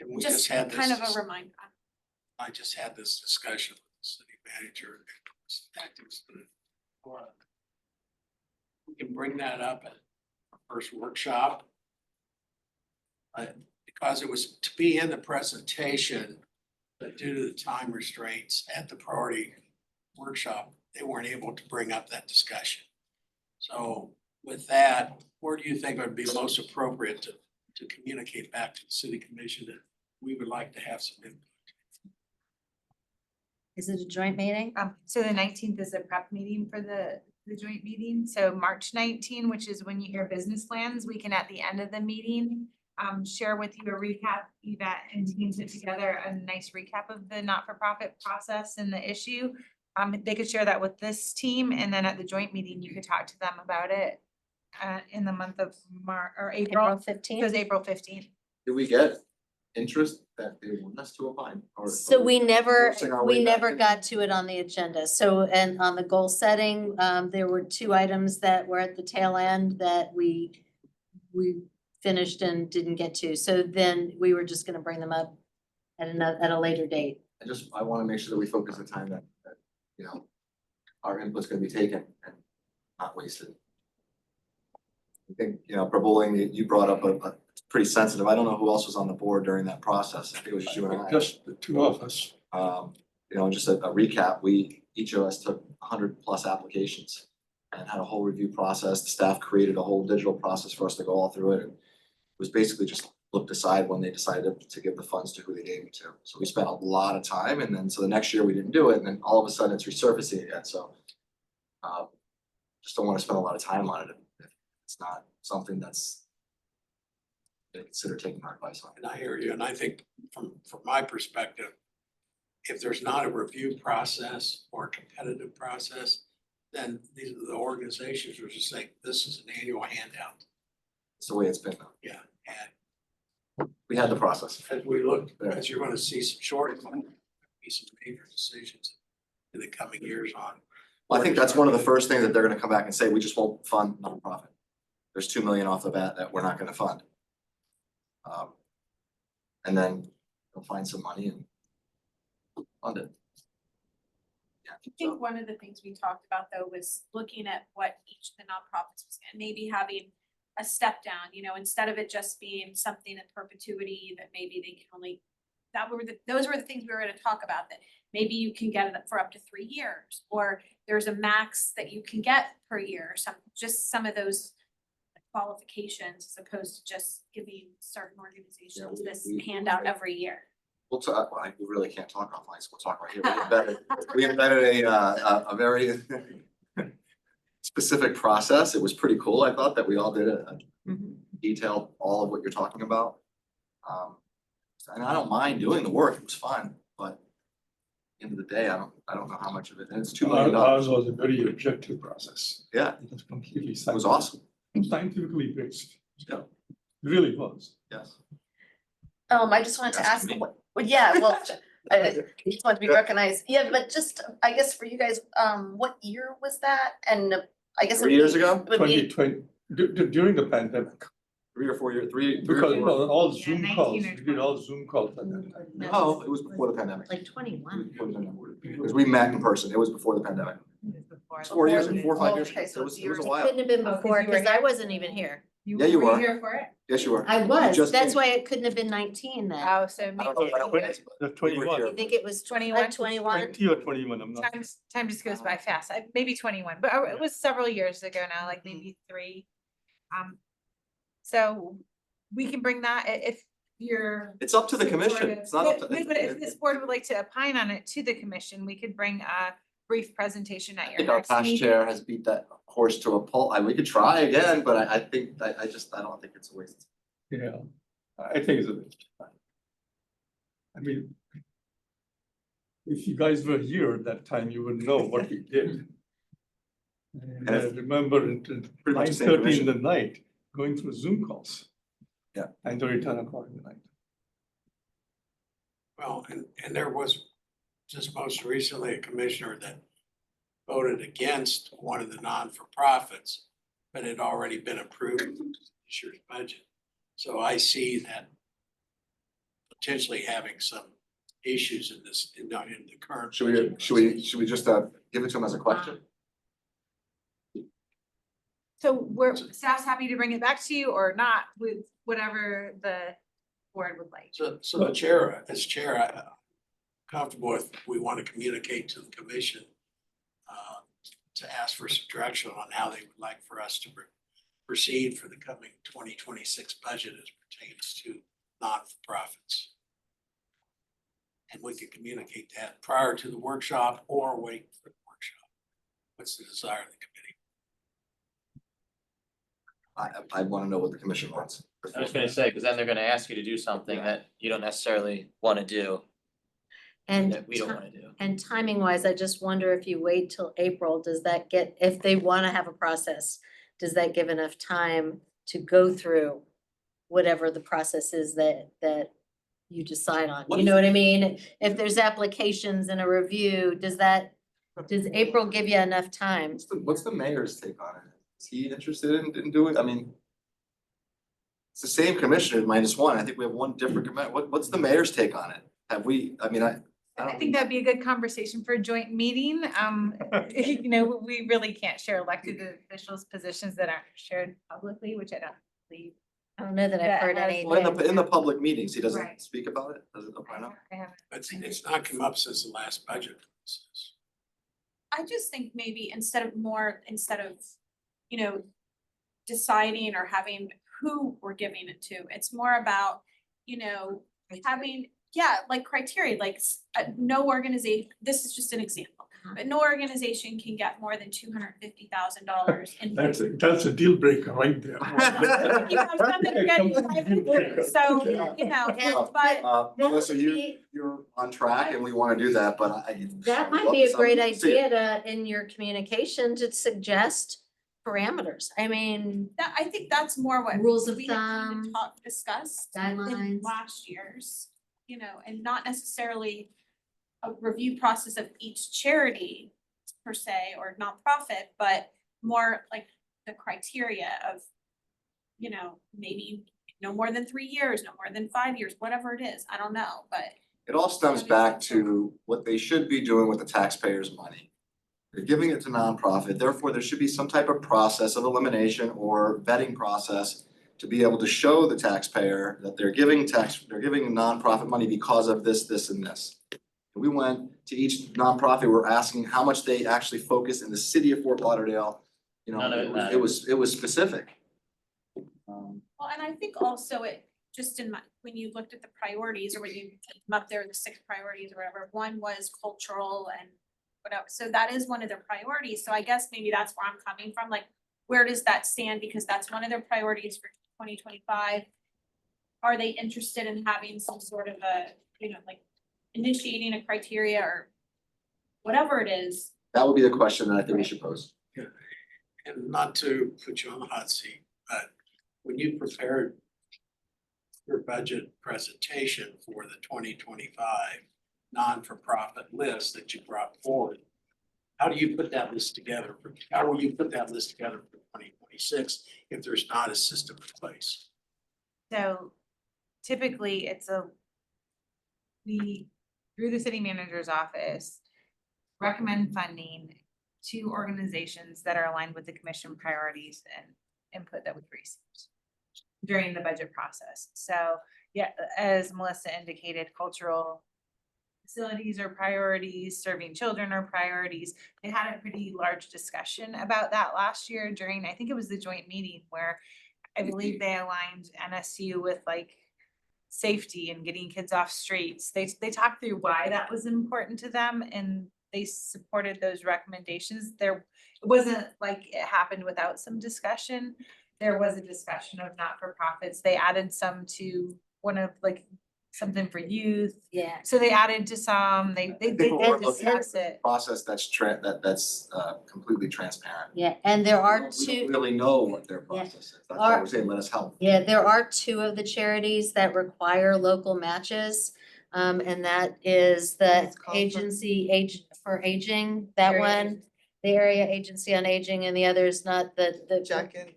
And we just had kind of this- a reminder. I just had this discussion with the city manager. We can bring that up at our first workshop. Because it was to be in the presentation, but due to the time restraints at the priority workshop, they weren't able to bring up that discussion. So with that, where do you think would be most appropriate to communicate back to the city commission that we would like to have some input? Is it a joint meeting? So the 19th is a prep meeting for the joint meeting, so March 19, which is when you hear business plans, we can at the end of the meeting share with you a recap, Yvette and team put together a nice recap of the not-for-profit process and the issue. They could share that with this team, and then at the joint meeting, you could talk to them about it in the month of March or April, April it 15th? was April 15th. Did we get interest that they want us to apply? Or- So we never, forcing our way we back never in? got to it on the agenda. So, and on the goal setting, there were 2 items that were at the tail end that we finished and didn't get to. So then we were just gonna bring them up at a later date. I wanna make sure that we focus the time that, our input's gonna be taken and not wasted. I think, Prabhuling, you brought up a pretty sensitive, I don't know who else was on the board during that process, I think it was you and I. Just the two of us. Just a recap, each of us took 100+ applications and had a whole review process. The staff created a whole digital process for us to go all through it. And it was basically just looked aside when they decided to give the funds to who they gave them to. So we spent a lot of time, and then so the next year we didn't do it, and then all of a sudden it's resurfacing again, so. Just don't wanna spend a lot of time on it if it's not something that's. They consider taking our advice on. And I hear you, and I think from my perspective, if there's not a review process or a competitive process, then these are the organizations are just saying, this is an annual handout. It's the way it's been, Yeah, and we had the process. as we look, as you're gonna see some be some major decisions in the coming years on. Well, I think that's one of the first things that they're gonna come back and say, we just won't fund nonprofit. There's 2 million off the bat that we're not gonna fund. And then they'll find some money and fund it. Yeah, I think one of the things we talked about though was looking at what each of the nonprofits was, and maybe having a step down, you know, instead of it just being something in perpetuity that maybe they can only. Those were the things we were gonna talk about, that maybe you can get it for up to 3 years, or there's a max that you can get per year, some of those qualifications as opposed to just giving certain organizations this handout every year. We'll talk, well, we really can't talk offline, so we'll talk right here. We embedded a very specific process. It was pretty cool. I thought that we all did a detailed all of what you're talking about. And I don't mind doing the work. It was fun, but at the end of the day, I don't know how much of it, and it's $2 million. Ours was a very objective process. Yeah, It was completely it was awesome. scientifically based. Yeah. It really was. Yes. I just wanted to ask, I just want to be recognized. Yeah, but just, I guess for you guys, what year was that? And I guess. 3 years ago? 2020, during the pandemic, 3 or 4 years, three or because four. all Yeah, Zoom 19 calls, or we did 20. all Zoom calls at that time. No, it was before the pandemic. Like 21. Because we met in person. It was before the pandemic. It's 4 years, 4 or 5 years ago. Okay, so It was a Couldn't while. have been Oh, 'cause before, you were cause I here? wasn't even here. Yeah, you were. here for it? Yes, you were. I was, just that's came. why it couldn't have been 19 then. Oh, so I don't know maybe when it was, but The we were 21. here. I think it was 21. 21. 20 or 21, I'm not. time just goes by fast. Maybe 21, but it was several years ago now, like maybe 3. So we can bring that if you're. It's up to the commission. It's not up to. But if this board would like to opine on it to the commission, we could bring a brief presentation at I your think our next past meeting. chair has beat that horse to a pulp. We could try again, but I think, I don't think it's a waste. Yeah, I think it's a waste of time. I mean, if you guys were here at that time, you would know what we did. And I remember until Pretty much the same 9:30 in the commission. night, going through Zoom calls. Yeah. 9:30, 10 o'clock in the night. Well, and there was just most recently a commissioner that voted against one of the non-for-profits, but had already been approved in this year's budget. So I see that potentially having some issues in this, in the current. budget Should we just give it to him as a question? So staff's happy to bring it back to you or not with whatever the board would like. So the chair, as chair, I'm comfortable if we want to communicate to the commission to ask for some direction on how they would like for us to proceed for the coming 2026 budget as pertains to non-for-profits. And we can communicate that prior to the workshop or wait for the workshop. What's the desire of the committee? I want to know what the commission wants. I was gonna say, cause then they're gonna ask you to do something that you don't necessarily wanna do, And that we don't wanna do. And timing wise, I just wonder if you wait till April, does that get, if they wanna have a process, does that give enough time to go through whatever the process is that you decide on? What You is know what I mean? If there's applications and a review, does April give you enough time? What's the mayor's take on it? Is he interested in doing, I mean. It's the same commissioner, -1. I think we have one different what's the mayor's take on it? Have we, I mean, I think that'd be a good conversation for a joint meeting. You know, we really can't share elected officials' positions that aren't shared publicly, which I don't believe. I don't know that I've heard That has- anything. Well, in the public meetings, he doesn't Right. speak about it, doesn't, I know. I haven't. It's not come up since the last budget process. I just think maybe instead of, you know, deciding or having who we're giving it to. It's more about, having, like criteria, like no organization, this is just an example. But no organization can get more than $250,000 in. That's a deal breaker right there. You have something to get you. So, but Melissa, you're on track and we wanna do that, but That might be a great idea to, in your communication, to suggest parameters. I mean, I think that's more what rules of we had kind thumb, of discussed in guidelines. last year's, and not necessarily a review process of each charity per se or nonprofit, but more like the criteria of, maybe no more than 3 years, no more than 5 years, whatever it is. I don't know, but it all stems back to what they should be doing with the taxpayers' money. They're giving it to nonprofit, therefore there should be some type of process of elimination or vetting process to be able to show the taxpayer that they're giving nonprofit money because of this, this, and this. We went to each nonprofit, we're asking how much they actually focus in the city of Fort Lauderdale. None of it It was specific. well, and I think also it just when you looked at the priorities or when you put them up there, the 6 priorities or whatever, one was cultural and whatever. So that is one of their priorities. So I guess maybe that's where I'm coming from, like, where does that stand? Because that's one of their priorities for 2025. Are they interested in having some sort of a, like initiating a criteria or whatever it is? That would be the question that I think we should pose. And not to put you on the hot seat, but when you prepared your budget presentation for the 2025 non-for-profit list that you brought forward, how do you put that list together? How will you put that list together for 2026 if there's not a system in place? So typically we, through the city manager's office, recommend funding to organizations that are aligned with the commission priorities and input that we've received during the budget process. So yeah, as Melissa indicated, cultural facilities are priorities, serving children are priorities. They had a pretty large discussion about that last year during, I think it was the joint meeting where I believe they aligned NSU with like safety and getting kids off streets. They talked through why that was important to them and they supported those recommendations. It wasn't like it happened without some discussion. There was a discussion of not-for-profits. They added some to one of like something for youth. Yeah. So they added to some, they discuss it. Process that's completely transparent. Yeah, and there are We don't two, really know what their process is. That's why we're saying, let us help. yeah, there are 2 of the charities that require local matches. And that is the It's called Age for Aging, that Area one, the Area Agency on Aging, and the other is not the Jack and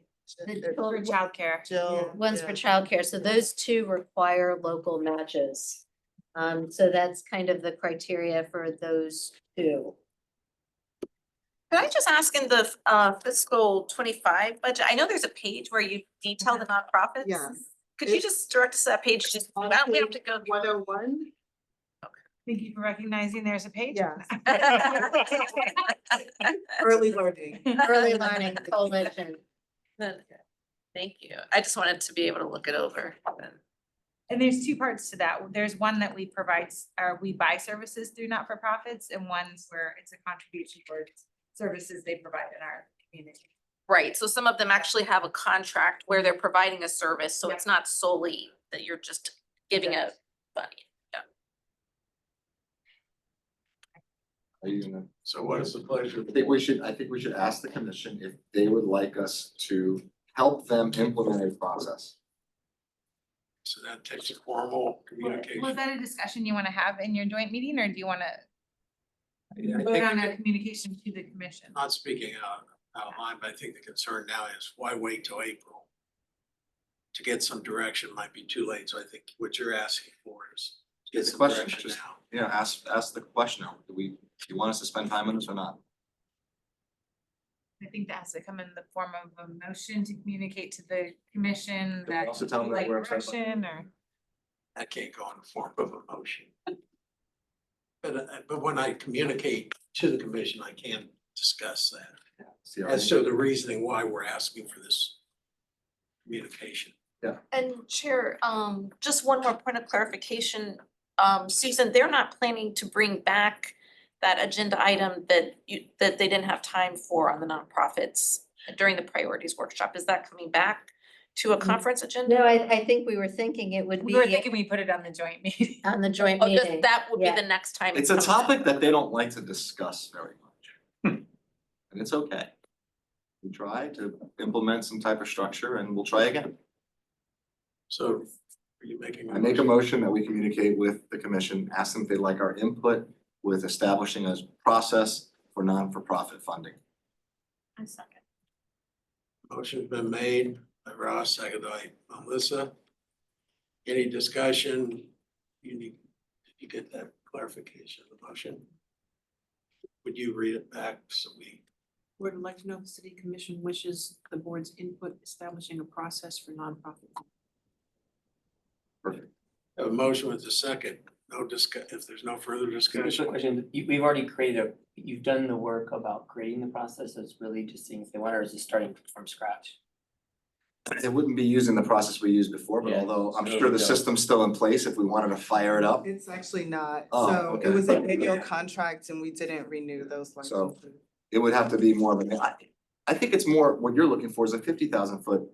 the For childcare. Jill. ones for yeah. childcare. So those 2 require local matches. So that's kind of the criteria for those 2. Can I just ask in the fiscal 25 budget, I know there's a page where you detail the nonprofits. Yes. Could you just direct us to that page? Just, we don't have to go. 101, Thank you for recognizing there's a page. yes, early learning. Early Learning Coalition. Thank you. I just wanted to be able to look it over. And there's 2 parts to that. There's one that we provide, or we buy services through not-for-profits and one's where it's a contribution for services they provide in our community. Right, so some of them actually have a contract where they're providing a service, so it's not solely that you're just giving a money. Are you gonna? So what is the pleasure? I think we should ask the commission if they would like us to help them implement a process. So that takes a formal communication. Was that a discussion you want to have in your joint meeting or do you want to Yeah, I vote think- on a communication to the commission? Not speaking out of line, but I think the concern now is why wait till April? To get some direction might be too late, so I think what you're asking for is to get The some question, direction just, now. ask the question, do you want us to spend time on this or not? I think that has to come in the form of a motion to communicate to the commission we that also tell them you that like we're upset about direction or. That can't go in the form of a motion. But when I communicate to the commission, I can discuss that. See, As to the reasoning why we're asking for this communication. And Chair, just one more point of clarification. Susan, they're not planning to bring back that agenda item that that they didn't have time for on the nonprofits during the priorities workshop. Is that coming back to a conference agenda? No, I think we were thinking it would We were be thinking we put it on the joint meeting. on the joint Oh, meeting. that would be Yeah. the next time. It's a comes up. topic that they don't like to discuss very much. And it's okay. We try to implement some type of structure and we'll try again. So are you making? I make a motion that we communicate with the commission, ask them if they'd like our input with establishing a process for non-for-profit funding. I second. Motion's been made by Ross, seconded by Melissa. Any discussion? Did you get that clarification of the motion? Would you read it back so we? Board would like to know if the city commission wishes the board's input establishing a process for nonprofit. Perfect. Have a motion with the second, if there's no further Just a discussion. question, we've already created you've done the work about creating the process, so it's really just seeing if they want, or is it starting from scratch? It wouldn't be using the process we used before, but Yeah, although I'm so sure the yeah. system's still in place, if we wanted to fire it up. It's actually not, Oh, so okay. it was an annual contract and we didn't renew those So- licenses. It would have to be more of I think it's more, what you're looking for is a 50,000 foot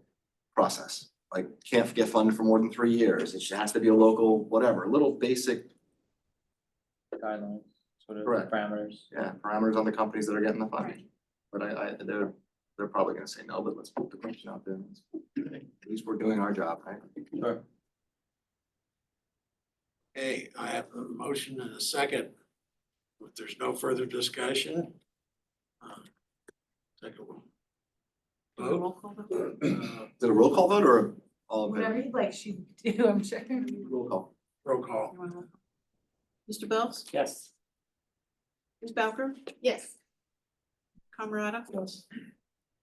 process. Like, can't get funded for more than 3 years, it has to be a local, whatever, a little basic, Guidelines, sort of Correct. parameters. yeah, parameters on the companies that are getting the funding. But they're probably gonna say no, but let's put the question out there. At least we're doing our job, right? Sure. Okay, I have a motion and a second. If there's no further discussion. Second one. Vote. Roll call vote? Is it a roll call vote or all of Whatever it? you'd like, she do, I'm sure. Roll call. Roll call. You wanna roll call? Mr. Bells? Yes. Ms. Bowker? Yes. Camerata? Yes.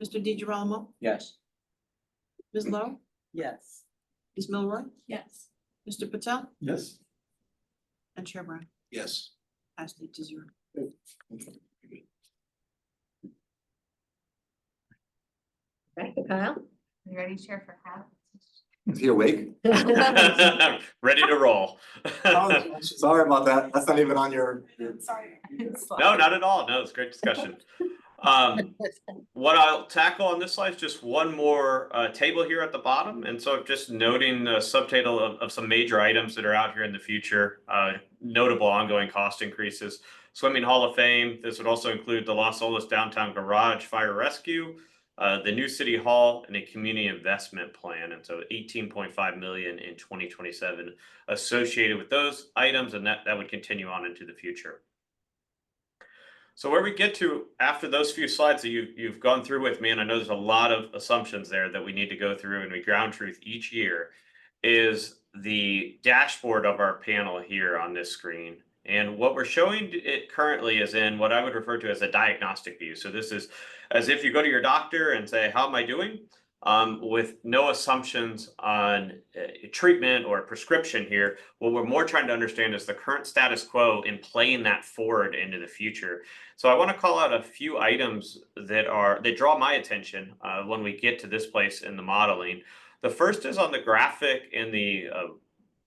Mr. Di Girolamo? Yes. Ms. Lowe? Yes. Ms. Milroy? Yes. Mr. Patel? Yes. And Chair Brown? Yes. Passed 8-0. Back to Kyle. You ready, Chair, for Kyle? Is he awake? Ready to roll. Sorry about that, that's not even on your. Sorry. No, not at all. No, it's a great discussion. What I'll tackle on this slide is just one more table here at the bottom. And so just noting the subtitle of some major items that are out here in the future, notable ongoing cost increases. Swimming Hall of Fame, this would also include the Los Olas Downtown Garage Fire Rescue, the new City Hall, and a community investment plan. And so 18.5 million in 2027 associated with those items, and that would continue on into the future. So where we get to after those few slides that you've gone through with me, and I know there's a lot of assumptions there that we need to go through and we ground truth each year, is the dashboard of our panel here on this screen. And what we're showing it currently is in what I would refer to as a diagnostic view. So this is as if you go to your doctor and say, how am I doing? With no assumptions on treatment or prescription here. What we're more trying to understand is the current status quo and playing that forward into the future. So I want to call out a few items that draw my attention when we get to this place in the modeling. The first is on the graphic in the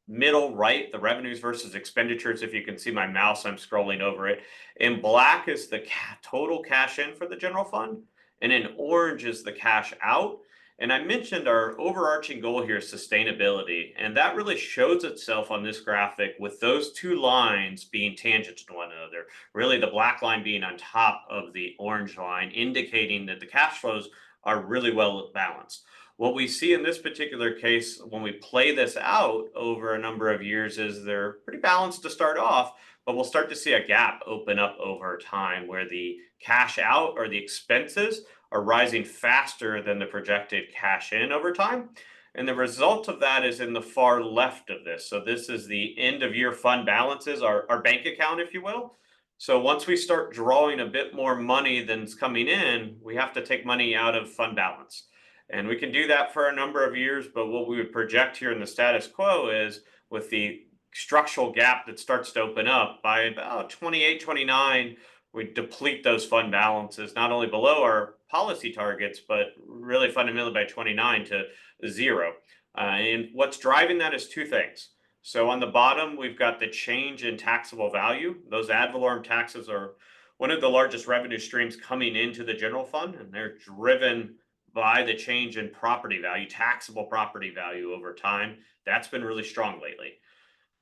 middle right, the revenues versus expenditures. If you can see my mouse, I'm scrolling over it. In black is the total cash in for the general fund, and in orange is the cash out. And I mentioned our overarching goal here is sustainability, and that really shows itself on this graphic with those two lines being tangent to one another. Really, the black line being on top of the orange line, indicating that the cash flows are really well balanced. What we see in this particular case, when we play this out over a number of years, is they're pretty balanced to start off, but we'll start to see a gap open up over time where the cash out or the expenses are rising faster than the projected cash in over time. And the result of that is in the far left of this. So this is the end of year fund balances, our bank account, if you will. So once we start drawing a bit more money than's coming in, we have to take money out of fund balance. And we can do that for a number of years, but what we would project here in the status quo is with the structural gap that starts to open up by about 28, 29, we deplete those fund balances, not only below our policy targets, but really fundamentally by 29 to 0. And what's driving that is two things. So on the bottom, we've got the change in taxable value. Those ad valorem taxes are one of the largest revenue streams coming into the general fund, and they're driven by the change in property value, taxable property value over time. That's been really strong lately.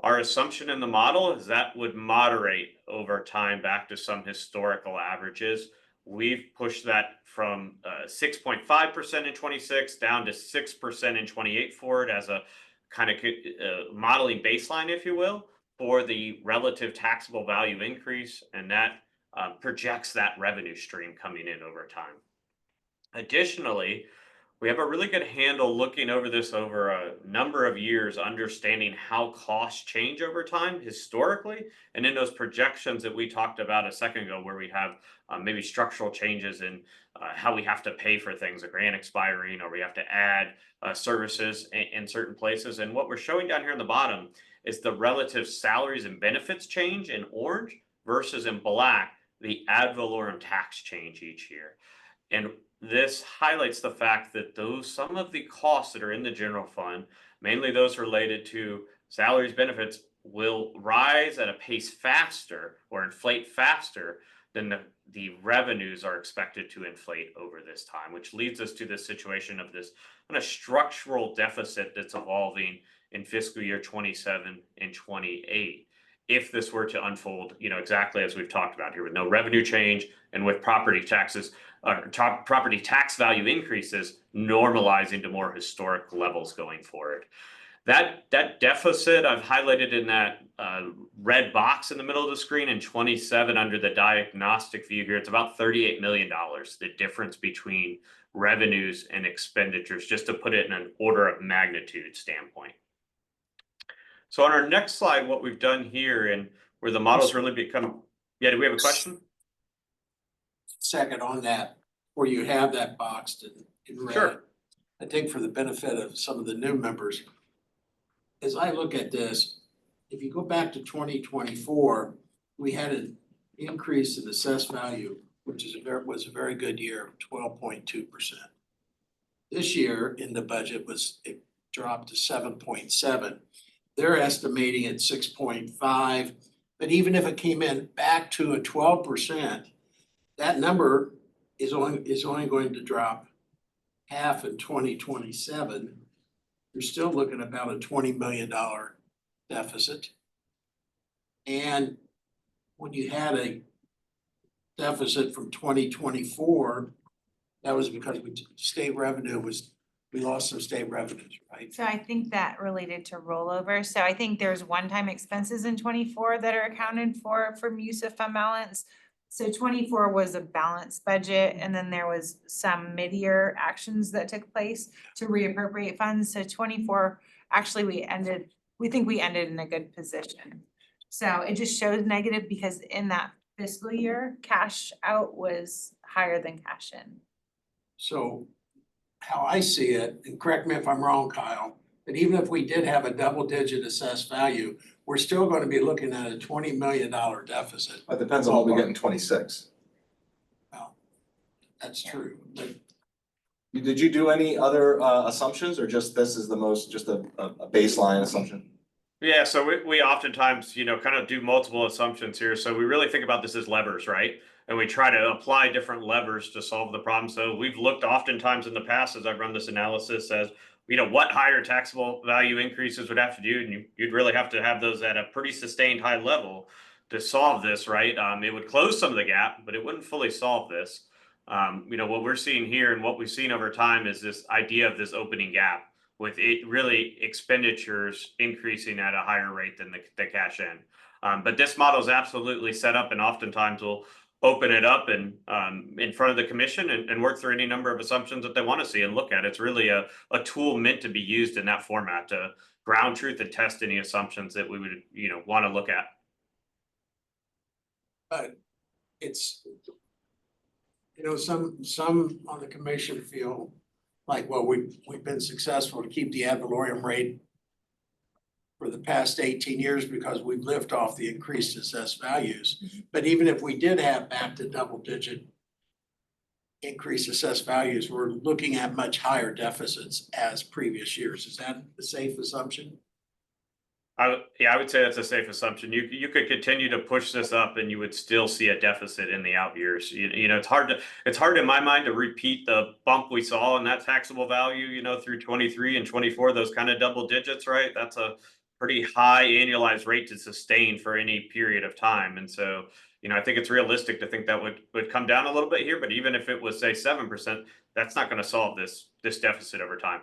Our assumption in the model is that would moderate over time back to some historical averages. We've pushed that from 6.5% in 26 down to 6% in 28 forward as a kind of modeling baseline, if you will, for the relative taxable value increase. And that projects that revenue stream coming in over time. Additionally, we have a really good handle looking over this over a number of years, understanding how costs change over time historically, and in those projections that we talked about a second ago, where we have maybe structural changes in how we have to pay for things, a grant expiring, or we have to add services in certain places. And what we're showing down here in the bottom is the relative salaries and benefits change in orange versus in black, the ad valorem tax change each year. And this highlights the fact that some of the costs that are in the general fund, mainly those related to salaries, benefits, will rise at a pace faster or inflate faster than the revenues are expected to inflate over this time, which leads us to this situation of this kind of structural deficit that's evolving in fiscal year 27 and 28. If this were to unfold, exactly as we've talked about here, with no revenue change and with property taxes, property tax value increases normalizing to more historic levels going forward. That deficit I've highlighted in that red box in the middle of the screen in 27 under the diagnostic view here. It's about $38 million, the difference between revenues and expenditures, just to put it in an order of magnitude standpoint. So on our next slide, what we've done here and where the models really become, do we have a question? Second on that, where you have that boxed in red. Sure. I think for the benefit of some of the new members, as I look at this, if you go back to 2024, we had an increase in assessed value, which was a very good year, 12.2%. This year in the budget it dropped to 7.7. They're estimating at 6.5, but even if it came in back to a 12%, that number is only going to drop half in 2027. You're still looking at about a $20 million deficit. And when you had a deficit from 2024, that was because we lost some state revenues, right? So I think that related to rollover. So I think there's one-time expenses in 24 that are accounted for from use of fund balance. So 24 was a balanced budget, and then there was some mid-year actions that took place to reappropriate funds. So 24, actually we think we ended in a good position. So it just shows negative because in that fiscal year, cash out was higher than cash in. So how I see it, and correct me if I'm wrong, Kyle, but even if we did have a double-digit assessed value, we're still going to be looking at a $20 million deficit. It depends on what we get in 26. Well, that's true, but Did you do any other assumptions, or just this is just a baseline assumption? Yeah, so we oftentimes, kind of do multiple assumptions here. So we really think about this as levers, right? And we try to apply different levers to solve the problem. So we've looked oftentimes in the past as I've run this analysis as, what higher taxable value increases would have to do. And you'd really have to have those at a pretty sustained high level to solve this, right? It would close some of the gap, but it wouldn't fully solve this. What we're seeing here and what we've seen over time is this idea of this opening gap, with it really expenditures increasing at a higher rate than the cash in. But this model is absolutely set up, and oftentimes we'll open it up and in front of the commission and work through any number of assumptions that they want to see and look at. It's really a tool meant to be used in that format to ground truth and test any assumptions that we would want to look at. But it's, some on the commission feel like, well, we've been successful to keep the ad valorem rate for the past 18 years because we've lived off the increased assessed values. But even if we did have back to double digit increased assessed values, we're looking at much higher deficits as previous years. Is that a safe assumption? I would say that's a safe assumption. You could continue to push this up and you would still see a deficit in the out years. You know, it's hard in my mind to repeat the bump we saw in that taxable value, you know, through 23 and 24, those kind of double digits, right? That's a pretty high annualized rate to sustain for any period of time. And so, you know, I think it's realistic to think that would come down a little bit here, but even if it was say 7%, that's not going to solve this deficit over time.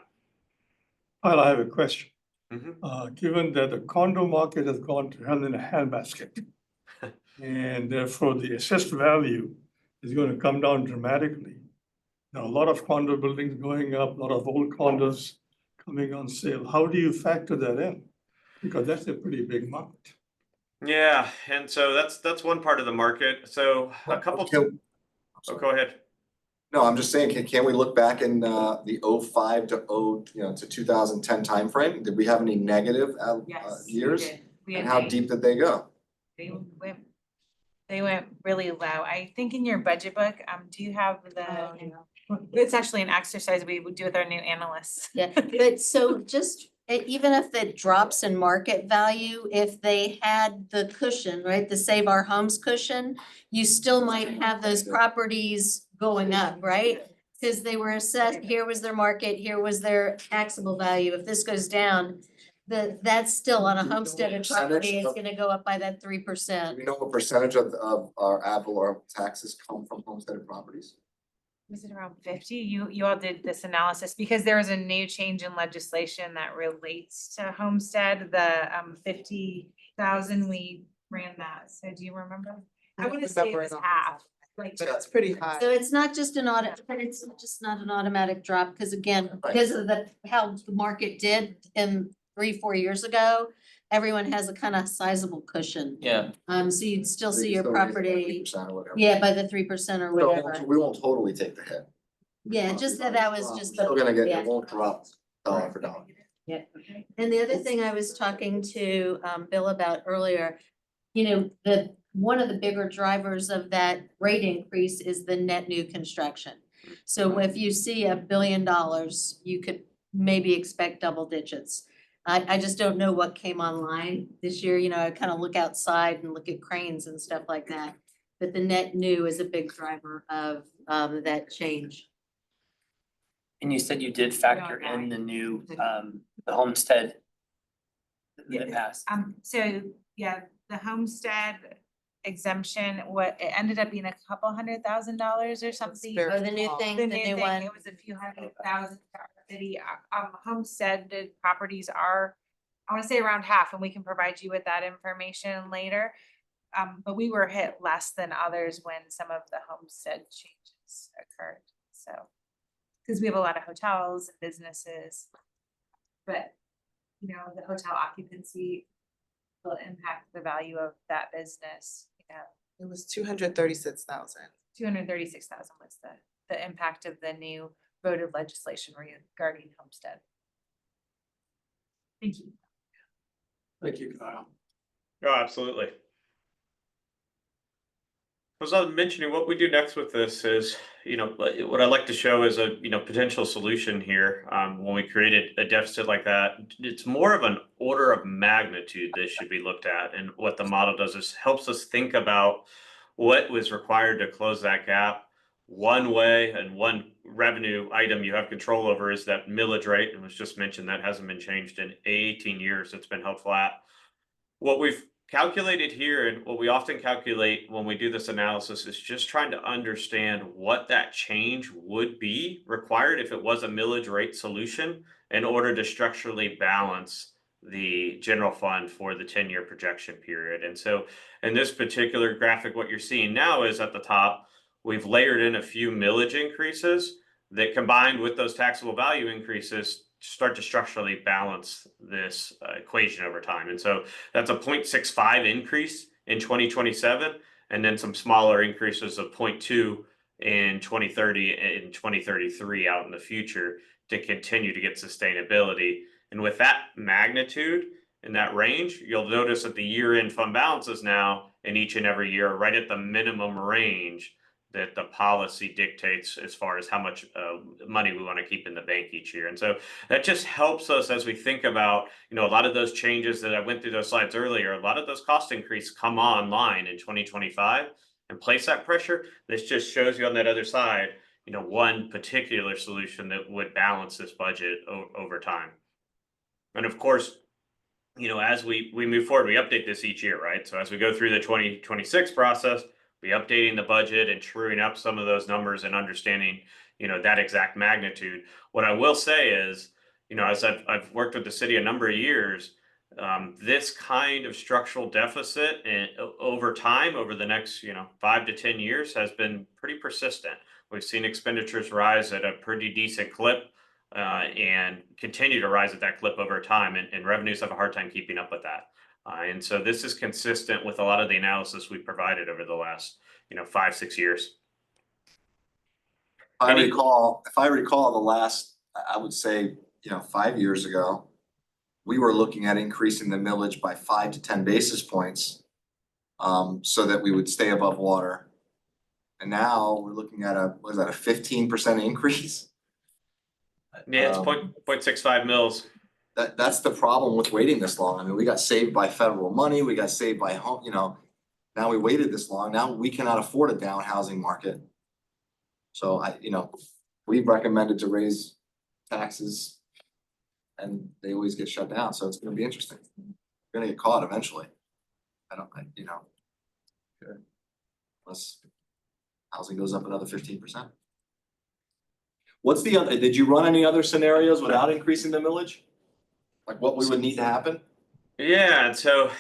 Well, I have a question. Mhm. Given that the condo market has gone to hell in a handbasket, and therefore the assessed value is going to come down dramatically. Now, a lot of condo buildings going up, a lot of old condos coming on sale. How do you factor that in? Because that's a pretty big market. Yeah, and so that's one part of the market. So a couple. Oh, go ahead. No, I'm just saying, can we look back in the 05 to 2010 timeframe? Did we have any negative years? And how deep did they go? They went really low. I think in your budget book, do you have it's actually an exercise we would do with our new analysts. Yeah, but so just even if it drops in market value, if they had the cushion, right, the Save Our Homes cushion, you still might have those properties going up, right? Because they were assessed, here was their market, here was their taxable value. If this goes down, that's still on a homesteaded property, it's gonna go up by that 3%. Do we know what percentage of our ad valorem taxes come from homesteaded properties? Was it around 50? You all did this analysis because there was a new change in legislation that relates to homestead, the 50,000, we ran that. So do you remember? I want to say it was half. Like, But it's pretty high. So it's not just an audit, but it's just not an automatic drop, because again, because of how the market did in 3-4 years ago, everyone has a kind of sizable cushion. Yeah, So you'd still see your Still raise it by property, 3% or whatever. yeah, by the 3% or So whatever. we won't totally take the hit. Yeah, just that was just the. Still gonna get, yeah. it won't drop dollar for dollar. Yeah, and the other thing I was talking to Bill about earlier, you know, one of the bigger drivers of that rate increase is the net new construction. So if you see $1 billion, you could maybe expect double digits. I just don't know what came online this year, you know, I kind of look outside and look at cranes and stuff like that. But the net new is a big driver of that change. And you said you did factor in the new, the homestead that passed. So yeah, the homestead exemption, it ended up being $200,000 or something. very Oh, the new small. thing, The the new new thing, one. it was a few $100,000 for our city. Homesteaded properties are, I wanna say around half, and we can provide you with that information later. But we were hit less than others when some of the homestead changes occurred, so. Cause we have a lot of hotels and businesses. But, you know, the hotel occupancy will impact the value of that business, you know. It was 236,000. 236,000 was the impact of the new voted legislation regarding homestead. Thank you. Thank you, Kyle. Oh, absolutely. As I was mentioning, what we do next with this is, you know, what I like to show is a, you know, potential solution here. When we created a deficit like that, it's more of an order of magnitude this should be looked at. And what the model does is helps us think about what was required to close that gap. One way and one revenue item you have control over is that millage rate. And was just mentioned that hasn't been changed in 18 years. It's been held flat. What we've calculated here and what we often calculate when we do this analysis is just trying to understand what that change would be required if it was a millage rate solution in order to structurally balance the general fund for the 10-year projection period. And so in this particular graphic, what you're seeing now is at the top, we've layered in a few millage increases that combined with those taxable value increases start to structurally balance this equation over time. And so that's a 0.65 increase in 2027, and then some smaller increases of 0.2 in 2030 and 2033 out in the future to continue to get sustainability. And with that magnitude, in that range, you'll notice that the year-end fund balances now in each and every year are right at the minimum range that the policy dictates as far as how much money we want to keep in the bank each year. And so that just helps us as we think about, a lot of those changes that I went through those slides earlier, a lot of those cost increases come online in 2025 and place that pressure. This just shows you on that other side, one particular solution that would balance this budget over time. And of course, as we move forward, we update this each year, right? So as we go through the 2026 process, we updating the budget and truing up some of those numbers and understanding, that exact magnitude. What I will say is, as I've worked with the city a number of years, this kind of structural deficit and over time, over the next, 5 to 10 years has been pretty persistent. We've seen expenditures rise at a pretty decent clip and continue to rise at that clip over time, and revenues have a hard time keeping up with that. And so this is consistent with a lot of the analysis we provided over the last, 5-6 years. If I recall the last, I would say, 5 years ago, we were looking at increasing the millage by 5 to 10 basis points so that we would stay above water. And now we're looking at a 15% increase? Yeah, it's 0.65 mils. That's the problem with waiting this long. I mean, we got saved by federal money, we got saved by home, now we waited this long, now we cannot afford a down housing market. So we've recommended to raise taxes and they always get shut down, so it's gonna be interesting. We're gonna get caught eventually. Unless housing goes up another 15%. What's the other, did you run any other scenarios without increasing the millage? Like what we would need to happen? Yeah, and so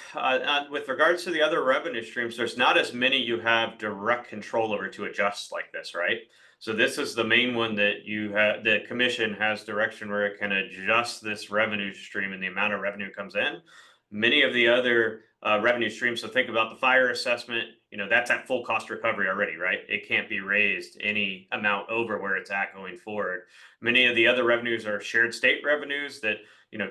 with regards to the other revenue streams, there's not as many you have direct control over to adjust like this, right? So this is the main one that the commission has direction where it can adjust this revenue stream and the amount of revenue comes in. Many of the other revenue streams, so think about the fire assessment, that's at full cost recovery already, right? It can't be raised any amount over where it's at going forward. Many of the other revenues are shared state revenues that,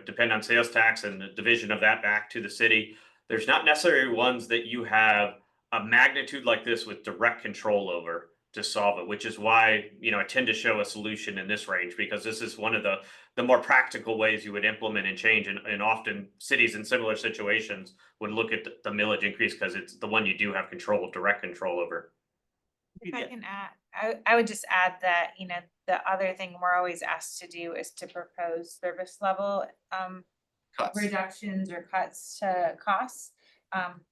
depend on sales tax and the division of that back to the city. There's not necessarily ones that you have a magnitude like this with direct control over to solve it, which is why, I tend to show a solution in this range, because this is one of the more practical ways you would implement and change. And often cities in similar situations would look at the millage increase because it's the one you do have direct control over. If I can add, I would just add that, the other thing we're always asked to do is to propose service level reductions or cuts to costs.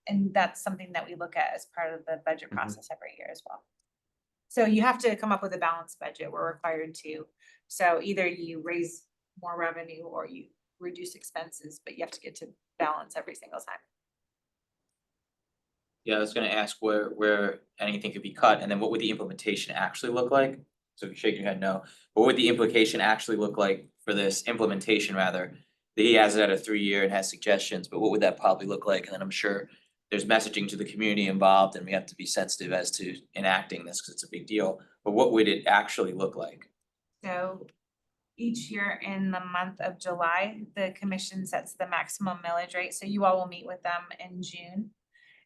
And that's something that we look at as part of the budget process every year as well. So you have to come up with a balanced budget. We're required to. So either you raise more revenue or you reduce expenses, but you have to get to balance every single time. Yeah, I was gonna ask where anything could be cut, and then what would the implementation actually look like? So if you're shaking your head no, what would the implication actually look like for this implementation rather? He has it at a 3-year and has suggestions, but what would that probably look like? And then I'm sure there's messaging to the community involved and we have to be sensitive as to enacting this because it's a big deal. But what would it actually look like? So each year in the month of July, the commission sets the maximum millage rate. So you all will meet with them in June.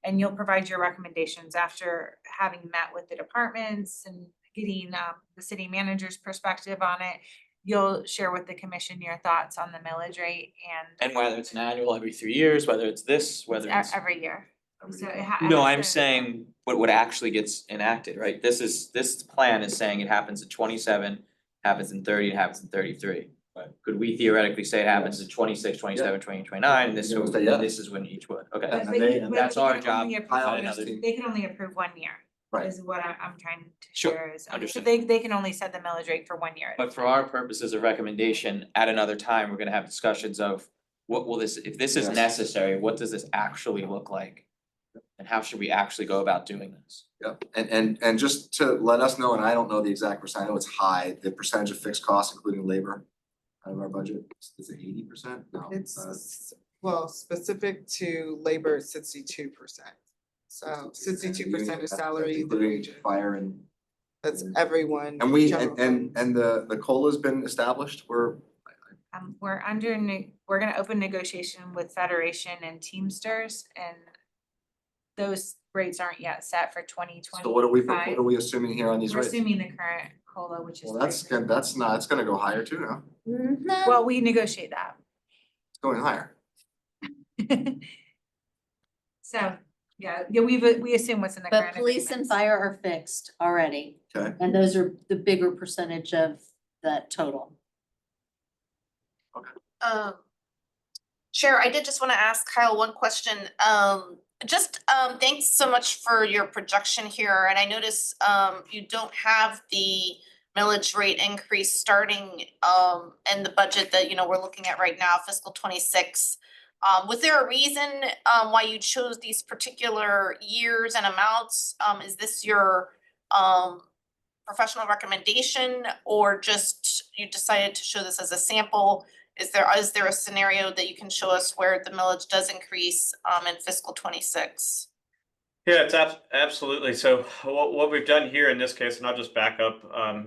And you'll provide your recommendations after having met with the departments and getting the city manager's perspective on it. You'll share with the commission your thoughts on the millage rate And whether it's an annual every 3 years, whether it's this, whether it's. every year. So it No, has I'm to- saying what actually gets enacted, right? This plan is saying it happens in 27, happens in 30, it happens in 33. Right. Could we theoretically say it happens in 26, 27, 29, and this You can say yes. this is when each one, okay. Yeah. But they- you- and but that's they our can job. only approve- Kyle and others. They can only approve 1 year. Right. Is what I'm trying to Sure, share is, so understood. they can only set the millage rate for 1 year. But for our purposes of recommendation, at another time, we're gonna have discussions of what will this, if this is Yes. necessary, what does this actually look like? And how should we actually go about doing this? Yep, and just to let us know, and I don't know the exact percent, I know it's high, the percentage of fixed costs, including labor out of our budget, is it 80%? No. It's, well, specific to labor, 62%. So 62% is salary, Including fire and. that's everyone. And we, general and the COLA's been established, we're, we're gonna open negotiation with Federation and Teamsters, and those rates aren't yet set for 2025. So what are we assuming here on these We're rates? assuming the current COLA, which is. Well, that's 3%. that's not, it's gonna go higher too now. No. Well, we negotiate that. It's going higher. So, yeah, we assume what's in the current But police and agreements. fire are fixed already, Okay. and those are the bigger percentage of that total. Chair, I did just wanna ask Kyle one question. Thanks so much for your projection here, and I notice you don't have the millage rate increase starting in the budget that, you know, we're looking at right now, fiscal 26. Was there a reason why you chose these particular years and amounts? Is this your professional recommendation, or just you decided to show this as a sample? Is there a scenario that you can show us where the millage does increase in fiscal 26? Yeah, it's absolutely. So what we've done here in this case, and I'll just back up,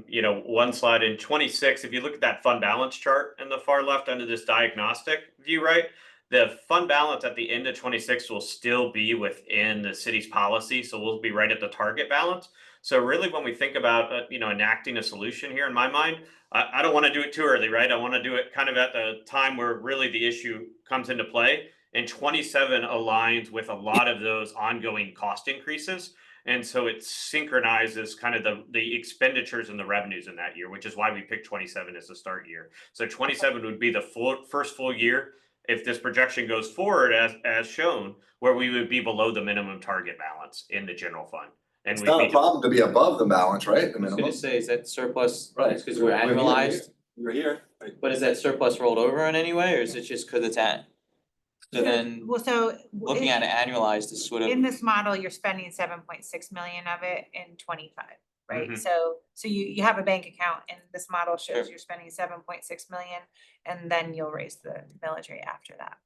one slide in 26, if you look at that fund balance chart in the far left under this diagnostic view, right? The fund balance at the end of 26 will still be within the city's policy. So we'll be right at the target balance. So really when we think about, enacting a solution here in my mind, I don't want to do it too early, right? I want to do it kind of at the time where really the issue comes into play. And 27 aligns with a lot of those ongoing cost increases. And so it synchronizes kind of the expenditures and the revenues in that year, which is why we picked 27 as the start year. So 27 would be the first full year if this projection goes forward as shown, where we would be below the minimum target balance in the general fund. And It's we'd not be a problem to be above the balance, right? The I was minimum. gonna say, is that surplus, Right. because we're annualized, You're here. but is that surplus rolled over in any way, or is it just because it's at? So then, Well, so. looking at it annualized is sort of. In this model, you're spending 7.6 million of it in 25, right? Mhm. So you have a bank account and this model shows Sure. you're spending 7.6 million, and then you'll raise the millage rate after that.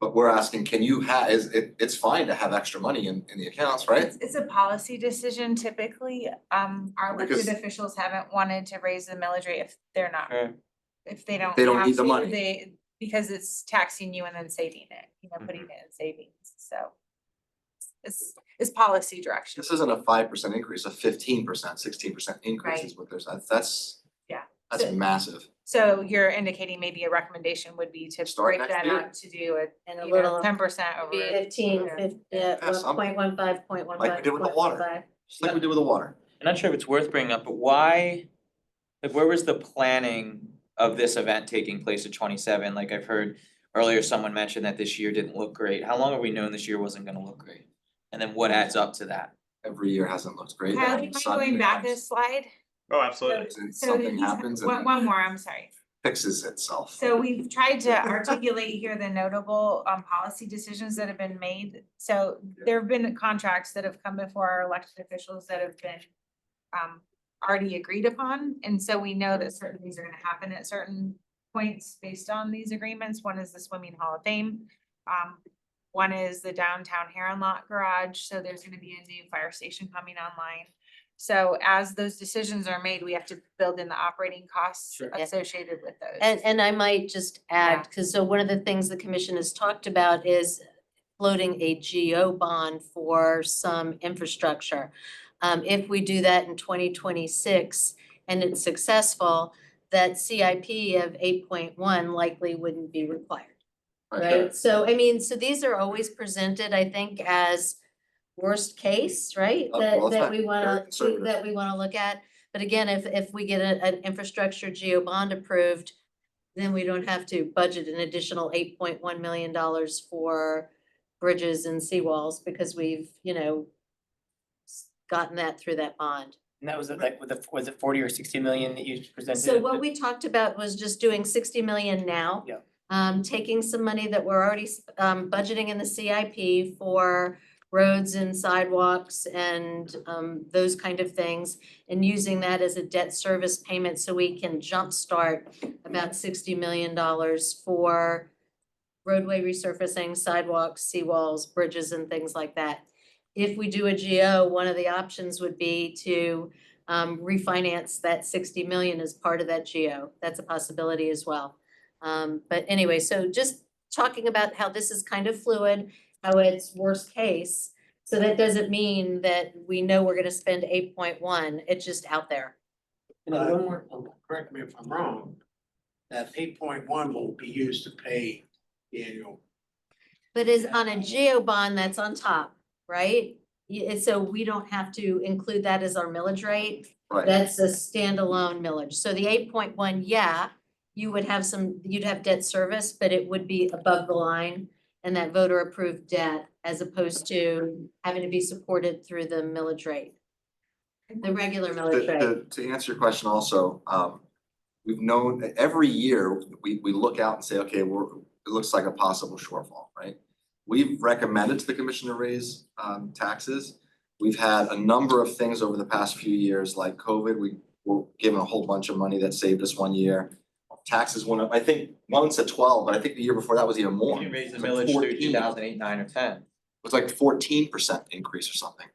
But we're asking, can you it's fine to have extra money in the accounts, right? It's a policy decision typically. Our elected Because- officials haven't wanted to raise the millage rate if they're not, Sure. if they don't They don't have need the to, money. because it's taxing you and then saving it, putting Mm-hmm. it in savings, so. It's policy direction. This isn't a 5% increase, a 15%, 16% increase is what that's. Yeah. That's So- massive. So you're indicating maybe a recommendation would be to Start break next that year. up to do it, And a little 10% over. 15, Yeah. 50, Yeah, some- 1.15, 0.15, Like we did with the water. 0.15. Just like we did with the water. I'm not sure if it's worth bringing up, but why, like, where was the planning of this event taking place at 27? Like I've heard earlier, someone mentioned that this year didn't look great. How long have we known this year wasn't gonna look great? And then what adds up to that? Every year hasn't looked great. Kyle, all do you of a mind sudden going it back comes- a slide? Oh, absolutely. So Something happens and one more, I'm sorry. fixes itself. So we've tried to articulate here the notable policy decisions that have been made. So there have been contracts that have come before our elected officials that have been already agreed upon. And so we know that certain things are gonna happen at certain points based on these agreements. One is the Swimming Hall of Fame. One is the downtown Heron Lot Garage. So there's gonna be a new fire station coming online. So as those decisions are made, we have to build in the operating costs Sure. associated with those. And I might just add, Yeah. because so one of the things the commission has talked about is floating a GO bond for some infrastructure. If we do that in 2026 and it's successful, that CIP of 8.1 likely wouldn't be required, right? So I mean, so these are always presented, I think, as worst case, right? Oh, well, it's That not we very wanna, conservative. that we wanna look at. But again, if we get an infrastructure GO bond approved, then we don't have to budget an additional $8.1 million for bridges and seawalls because we've, gotten that through that bond. And that was like, was it 40 or 60 million that you presented? So what we talked about was just doing 60 million now. Yeah. Taking some money that we're already budgeting in the CIP for roads and sidewalks and those kind of things, and using that as a debt service payment so we can jumpstart about $60 million for roadway resurfacing, sidewalks, seawalls, bridges and things like that. If we do a GO, one of the options would be to refinance that 60 million as part of that GO. That's a possibility as well. But anyway, so just talking about how this is kind of fluid, how it's worst case. So that doesn't mean that we know we're gonna spend 8.1, it's just out there. And one more, correct me if I'm wrong, that 8.1 will be used to pay the annual. But is on a GO bond, that's on top, right? So we don't have to include that as our millage rate. Right. That's a standalone millage. So the 8.1, yeah, you would have you'd have debt service, but it would be above the line and that voter approved debt as opposed to having to be supported through the millage rate. The regular millage rate. To answer your question also, we've known that every year we look out and say, okay, it looks like a possible shortfall, right? We've recommended to the commission to raise taxes. We've had a number of things over the past few years, like COVID, we were given a whole bunch of money that saved us one year. Taxes went up, I think one said 12, but I think the year before that was even more. You raised the It was like millage through 14. 2008, 9, or 10. It was like 14% increase or something.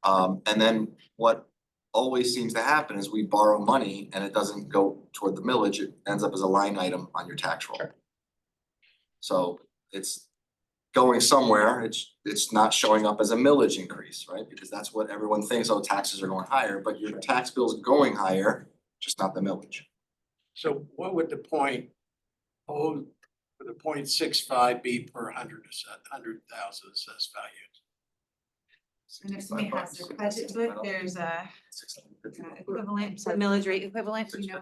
And then what always seems to happen is we borrow money and it doesn't go toward the millage, it ends up as a line item on your tax roll. So it's going somewhere, it's not showing up as a millage increase, right? Because that's what everyone thinks, oh, taxes are going higher, but your tax bill's going higher, just not the millage. So what would the point, would the 0.65 be per 100,000 assessed value? Next to me has their budget book, there's a equivalent, millage rate equivalent, you know.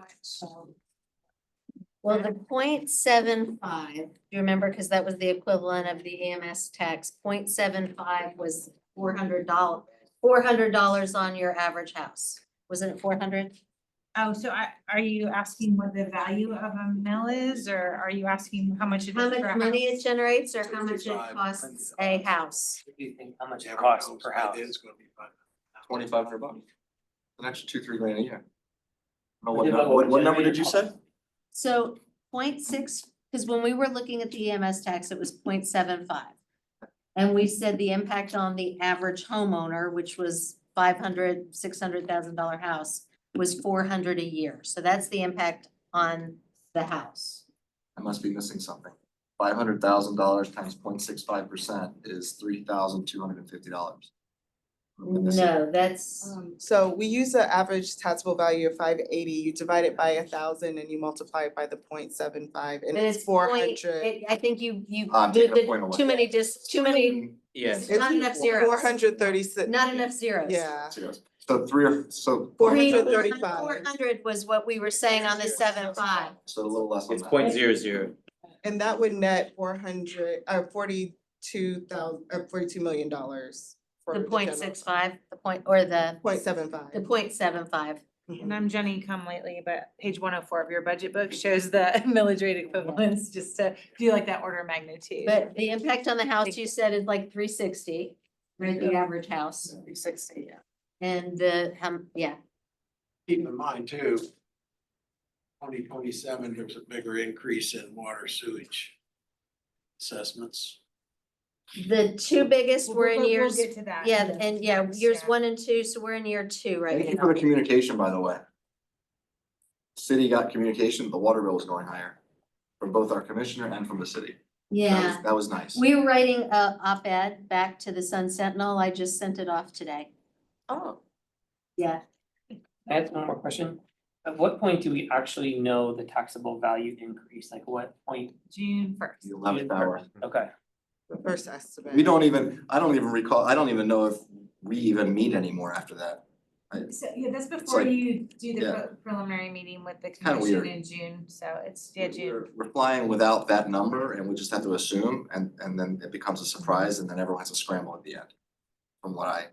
Well, the 0.75, you remember, because that was the equivalent of the EMS tax, 0.75 was $400 on your average house. Wasn't it 400? Oh, so are you asking what the value of a mill is, or are you asking how much it is How for a much money house? it generates or how much it 65. costs a house? What do you think, how much it Everyone costs knows per that house? It's gonna be fun. $2,500. An extra $2-3 grand a year. No, What what number did you say? So 0.6, because when we were looking at the EMS tax, it was 0.75. And we said the impact on the average homeowner, which was $600,000 house, was $400 a year. So that's the impact on the house. I must be missing something. $500,000 times 0.65% is $3,250. No, that's, So we use the average taxable value of 580, you divide it by 1,000 and you multiply it by the 0.75 and but it's it's 400. I think you I'm taking a point away. too many, Yes. not enough zeros. 436. Not enough zeros. Yeah. So 435. 400 was what we were saying on the 7.5. So a little less than It's that. 0.00. And that would net 42 million dollars. The 0.65, the point, or the 0.75. 0.75. And I'm Jenny come lately, but page 104 of your budget book shows the millage rate equivalents, just to do like that order of magnitude. But the impact on the house, you said, is like 360, right, the average house. 360, yeah. And yeah, Keep in mind too, 2027, there's a bigger increase in water sewage assessments. the two biggest were in We'll years, get to that. yeah, in the and yeah, next, years 1 and 2, so we're in year 2 right Thank you now. for the communication, by the way. City got communication, the water bill was going higher from both our commissioner and from the city. Yeah, That was nice. we were writing a op-ed back to the Sun Sentinel, I just sent it off today. Oh. Yeah, I have one more question. At what point do we actually know the taxable value increase? Like what point? June 1st. The 11th hour. Okay. The first estimate. I don't even recall, I don't even know if we even meet anymore after that. So, yeah, that's before like- you do the yeah. preliminary meeting with the Kinda commission weird. in June, so it's, yeah, June. We're flying without that number and we just have to assume and then it becomes a surprise and then everyone has to scramble at the end. From what I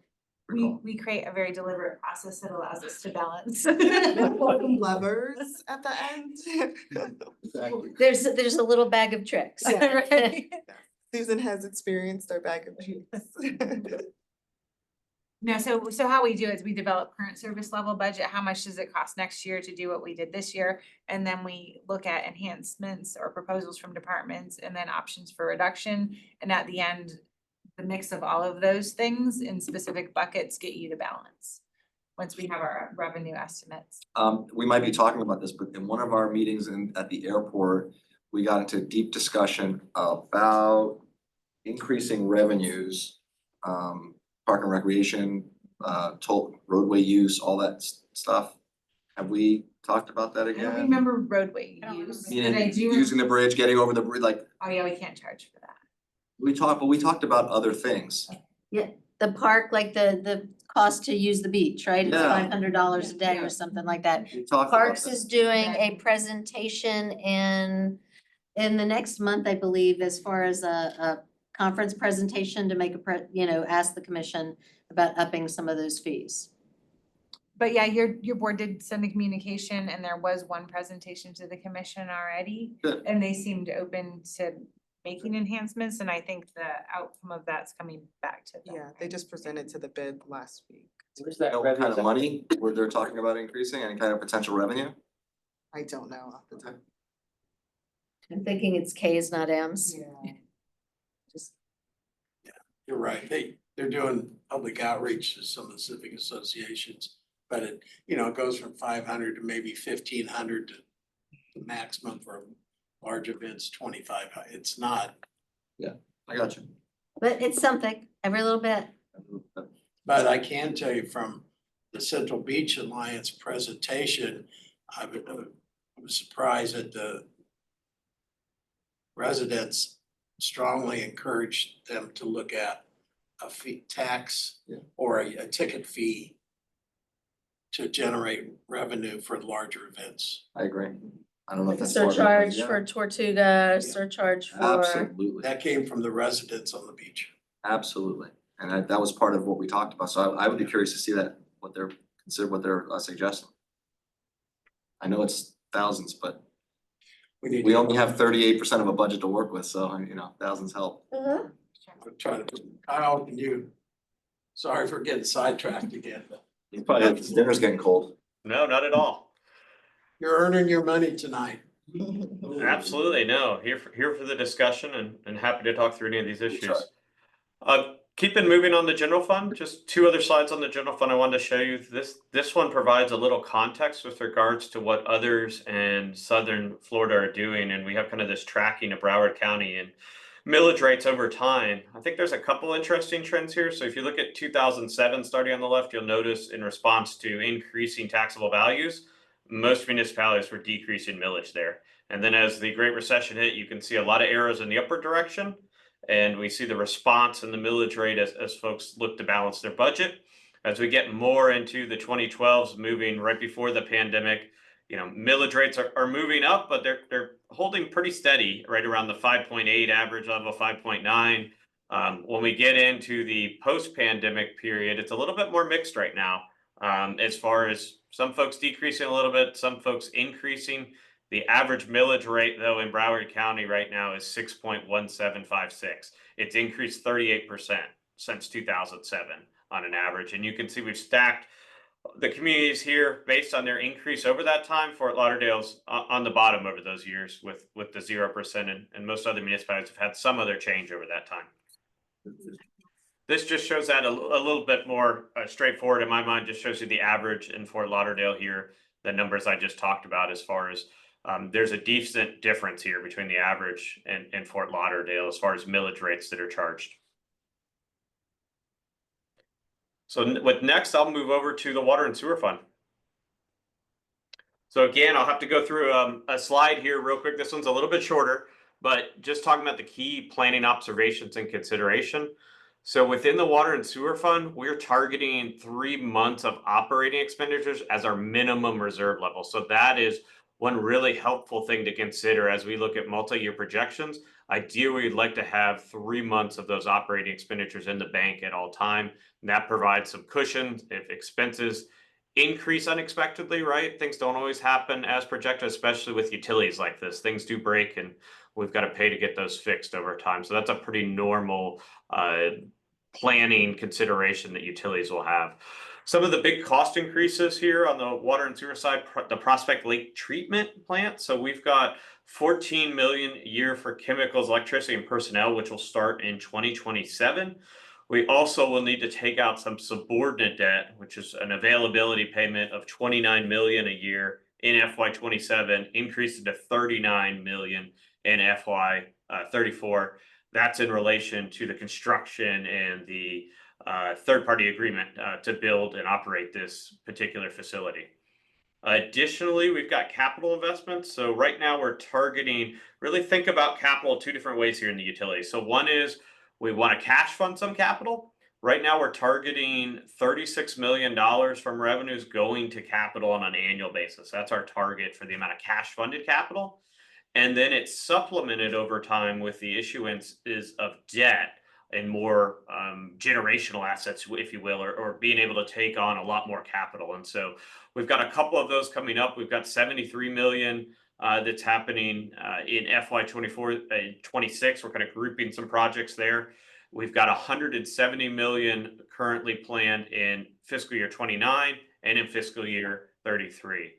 recall. We create a very deliberate process that allows us to balance. Levers at the end. Exactly. there's a little bag of tricks. Yeah. Right. Susan has experienced our bag of tricks. No, so how we do it is we develop current service level budget, how much does it cost next year to do what we did this year? And then we look at enhancements or proposals from departments and then options for reduction. And at the end, the mix of all of those things in specific buckets get you to balance. once we have our revenue estimates. We might be talking about this, but in one of our meetings at the airport, we got into deep discussion about increasing revenues, park and recreation, toll roadway use, all that stuff. Have we talked about that I again? don't remember roadway I don't use, remember. but I do. Using the bridge, getting over the bridge, like, Oh, yeah, we can't charge for that. we talked about other things. The park, like the cost to use the beach, right? It's Yeah. $500 a day Yeah. or something like that. We talked about Parks that. is doing a presentation in the next month, I believe, as far as a conference presentation to make ask the commission about upping some of those fees. But yeah, your board did send a communication and there was one presentation to the commission already. Good. And they seemed open to making enhancements, and I think the outcome of that's coming back to them. Yeah, they just presented to the bid last week. Where's You that know what kind revenue? of money where they're talking about increasing, any kind of potential revenue? I don't know off the top. I'm thinking it's Ks, not Ms. Yeah. You're right. They're doing public outreach to some of the civic associations. But it goes from 500 to maybe 1,500 to the maximum for large events, 2,500. It's not, I got you. But it's something, every little bit. but I can tell you from the Central Beach Alliance presentation, I was surprised that the residents strongly encouraged them to look at a fee tax or a ticket fee to generate revenue for larger events. I agree. I don't know Like if a that's. part of it, but surcharge yeah. for Tortuga, surcharge for. Absolutely, That came from the residents on the beach. absolutely. And that was part of what we talked about. So I would be curious to see what they're suggesting. I know it's thousands, but need we to- only have 38% of a budget to work with, so thousands help. Uh-huh. I'm trying to, Kyle, can you, sorry for getting sidetracked again. You probably, dinner's getting cold. No, not at all. You're earning your money tonight. Absolutely, no, here for the discussion and happy to talk through any of these issues. Keeping moving on the general fund, just two other slides on the general fund I wanted to show you. This one provides a little context with regards to what others in Southern Florida are doing, and we have kind of this tracking of Broward County and millage rates over time. I think there's a couple interesting trends here. So if you look at 2007, starting on the left, you'll notice in response to increasing taxable values, most municipalities were decreasing millage there. And then as the Great Recession hit, you can see a lot of arrows in the upward direction. And we see the response in the millage rate as folks look to balance their budget. As we get more into the 2012s, moving right before the pandemic, millage rates are moving up, but they're holding pretty steady right around the 5.8 average level, 5.9. When we get into the post-pandemic period, it's a little bit more mixed right now. As far as some folks decreasing a little bit, some folks increasing. The average millage rate, though, in Broward County right now is 6.1756. It's increased 38% since 2007 on an average. And you can see we've stacked the communities here based on their increase over that time. Fort Lauderdale's on the bottom over those years with the 0%, and most other municipalities have had some other change over that time. This just shows that a little bit more straightforward in my mind, just shows you the average in Fort Lauderdale here, the numbers I just talked about as far as there's a decent difference here between the average and Fort Lauderdale as far as millage rates that are charged. So with next, I'll move over to the water and sewer fund. So again, I'll have to go through a slide here real quick. This one's a little bit shorter, but just talking about the key planning observations and consideration. So within the water and sewer fund, we're targeting 3 months of operating expenditures as our minimum reserve level. So that is one really helpful thing to consider as we look at multi-year projections. Ideally, we'd like to have 3 months of those operating expenditures in the bank at all time. And that provides some cushion if expenses increase unexpectedly, right? Things don't always happen as projected, especially with utilities like this. Things do break and we've got to pay to get those fixed over time. So that's a pretty normal planning consideration that utilities will have. Some of the big cost increases here on the water and sewer side, the Prospect Lake treatment plant. So we've got 14 million a year for chemicals, electricity, and personnel, which will start in 2027. We also will need to take out some subordinate debt, which is an availability payment of 29 million a year in FY 27, increase it to 39 million in FY 34. That's in relation to the construction and the third-party agreement to build and operate this particular facility. Additionally, we've got capital investments. So right now we're targeting, really think about capital two different ways here in the utility. So one is we want to cash fund some capital. Right now we're targeting $36 million from revenues going to capital on an annual basis. That's our target for the amount of cash funded capital. And then it's supplemented over time with the issuances of debt and more generational assets, if you will, or being able to take on a lot more capital. And so we've got a couple of those coming up. We've got 73 million that's happening in FY 24 and 26. We're kind of grouping some projects there. We've got 170 million currently planned in fiscal year 29 and in fiscal year 33.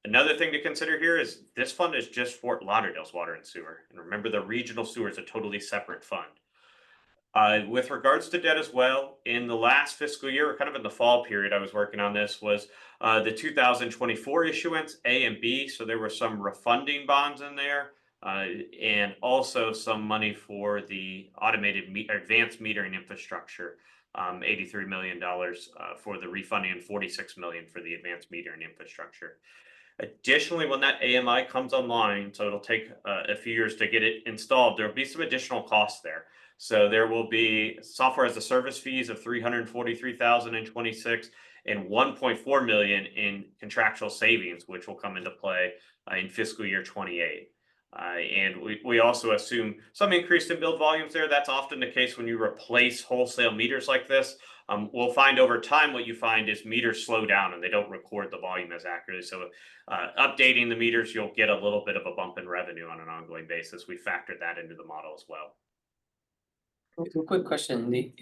Another thing to consider here is this fund is just Fort Lauderdale's water and sewer. And remember, the regional sewer is a totally separate fund. With regards to debt as well, in the last fiscal year, kind of in the fall period, I was working on this, was the 2024 issuance, A and B. So there were some refunding bonds in there, and also some money for the automated advanced metering infrastructure, $83 million for the refunding and $46 million for the advanced metering infrastructure. Additionally, when that AMI comes online, so it'll take a few years to get it installed, there'll be some additional costs there. So there will be software as a service fees of $343,000 in 26 and 1.4 million in contractual savings, which will come into play in fiscal year 28. And we also assume some increase in build volumes there. That's often the case when you replace wholesale meters like this. We'll find over time what you find is meters slow down and they don't record the volume as accurately. So updating the meters, you'll get a little bit of a bump in revenue on an ongoing basis. We factored that into the model as well. A quick question, the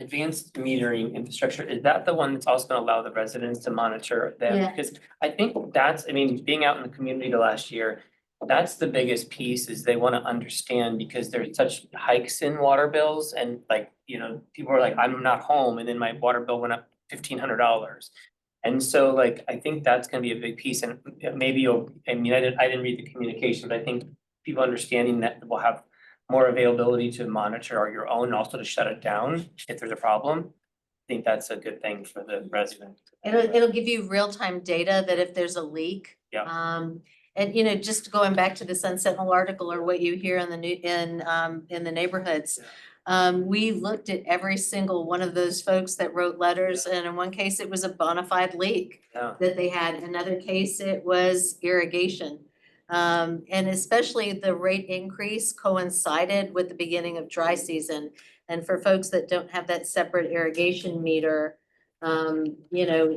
advanced metering infrastructure, is that the one that's also gonna allow the residents to monitor them? Yeah. Because I think that's, I mean, being out in the community the last year, that's the biggest piece, is they wanna understand, because there's such hikes in water bills and like, you know, people are like, I'm not home, and then my water bill went up $1,500. And so like, I think that's gonna be a big piece, and maybe you'll, I mean, I didn't read the communication, but I think people understanding that we'll have more availability to monitor your own and also to shut it down if there's a problem. I think that's a good thing for the resident. It'll give you real-time data that if there's a leak. Yeah. And you know, just going back to the Sun Sentinel article or what you hear in the neighborhoods. We looked at every single one of those folks that wrote letters, and in one case it was a bona fide leak Yeah. that they had. In another case, it was irrigation. And especially the rate increase coincided with the beginning of dry season. And for folks that don't have that separate irrigation meter, you know,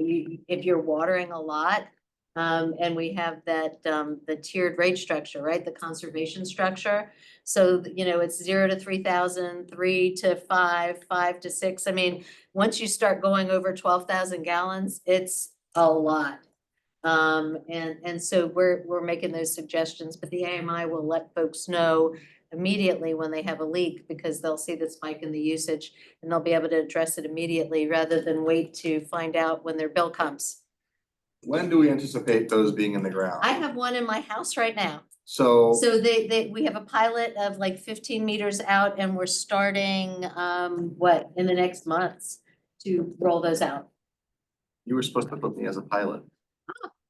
if you're watering a lot, and we have that, the tiered rate structure, right? The conservation structure. So, you know, it's 0 to 3,000, 3 to 5, 5 to 6. I mean, once you start going over 12,000 gallons, it's a lot. And so we're making those suggestions, but the AMI will let folks know immediately when they have a leak, because they'll see the spike in the usage and they'll be able to address it immediately rather than wait to find out when their bill comes. When do we anticipate those being in the ground? I have one in my house right now. So, So we have a pilot of like 15 meters out, and we're starting, in the next months to roll those out. you were supposed to put me as a pilot.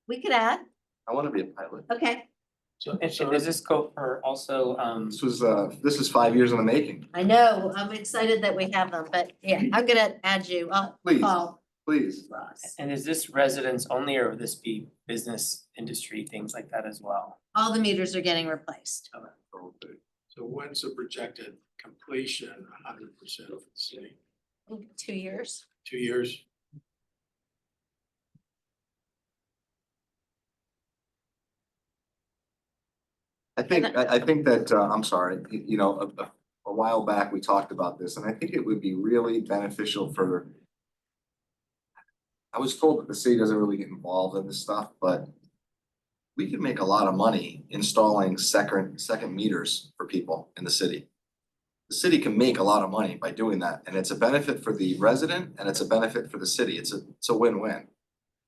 We could add, I wanna be a pilot. okay, So, and does this go for also, This is 5 years in the making. I know, I'm excited that we have them, but yeah, I'm gonna add you, I'll Please. call Please. Ross. and is this residents only, or would this be business, industry, things like that as well? All the meters are getting replaced. So when's the projected completion, 100% of the city? 2 years. 2 years? I think that, I'm sorry, you know, a while back, we talked about this, and I think it would be really beneficial for. I was told that the city doesn't really get involved in this stuff, but we could make a lot of money installing second meters for people in the city. the city can make a lot of money by doing that, and it's a benefit for the resident and it's a benefit for the city. It's a win-win.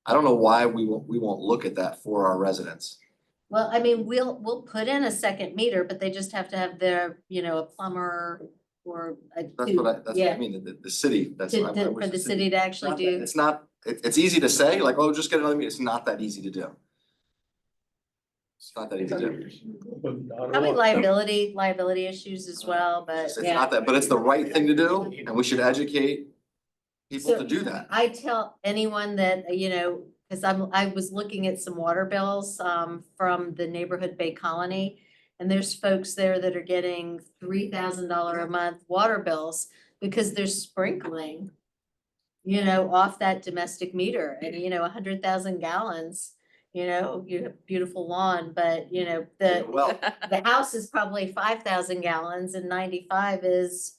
I don't know why we won't look at that for our residents. Well, I mean, we'll put in a second meter, but they just have to have their, you know, a plumber or a. That's what I mean, the city, that's what I wish For the city to actually do. It's not, it's easy to say, like, oh, just get another meter. It's not that easy to do. It's not that easy to do. Probably liability issues as well, but It's yeah. not that, but it's the right thing to do, and we should educate people So, to do that. I tell anyone that, you know, cause I was looking at some water bills, from the neighborhood Bay Colony. And there's folks there that are getting $3,000 a month water bills because they're sprinkling, you know, off that domestic meter and, you know, 100,000 gallons, you know, you have beautiful lawn, but you know, Well, the house is probably 5,000 gallons and 95 is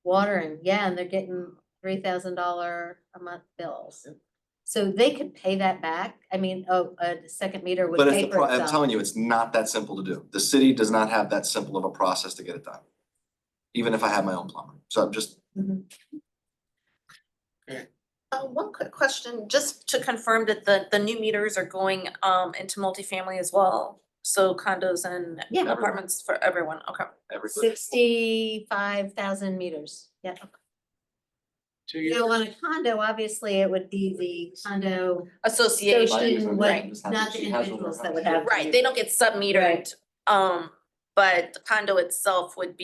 watering. Yeah, and they're getting $3,000 a month bills. So they could pay that back. I mean, a second meter would but it's pay for I'm itself. telling you, it's not that simple to do. The city does not have that simple of a process to get it done. Even if I had my own plumber. So I'm just, One quick question, just to confirm that the new meters are going into multifamily as well? So condos and Yeah. apartments for everyone, okay. everybody. 65,000 meters, yeah. 2 You years. know, on a condo, obviously, it would be the condo Association, association, Right. would, not the individuals that would have. to right, do- they don't get sub-metered, Right. but the condo itself would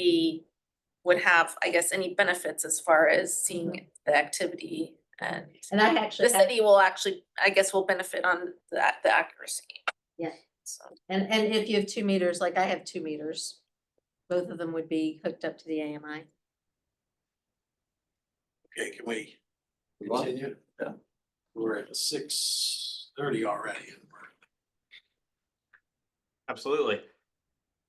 have, I guess, any benefits as far as seeing the activity and. And I actually The have, city will actually, I guess, will benefit on that, the accuracy. Yeah. So, and if you have 2 meters, like I have 2 meters, both of them would be hooked up to the AMI. Okay, can we We want- continue? Yeah. We're at 6:30 already. Absolutely.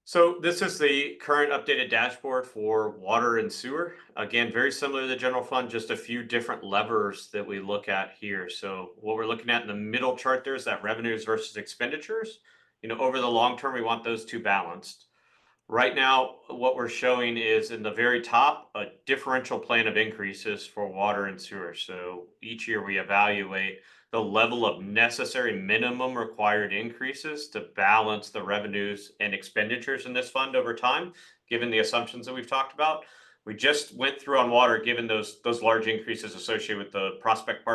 So this is the current updated dashboard for water and sewer. Again, very similar to the general fund, just a few different levers that we look at here. So what we're looking at in the middle chart there is that revenues versus expenditures. You know, over the long term, we want those two balanced. Right now, what we're showing is in the very top, a differential plan of increases for water and sewer. So each year we evaluate the level of necessary minimum required increases to balance the revenues and expenditures in this fund over time, given the assumptions that we've talked about. We just went through on water, given those large increases associated with the Prospect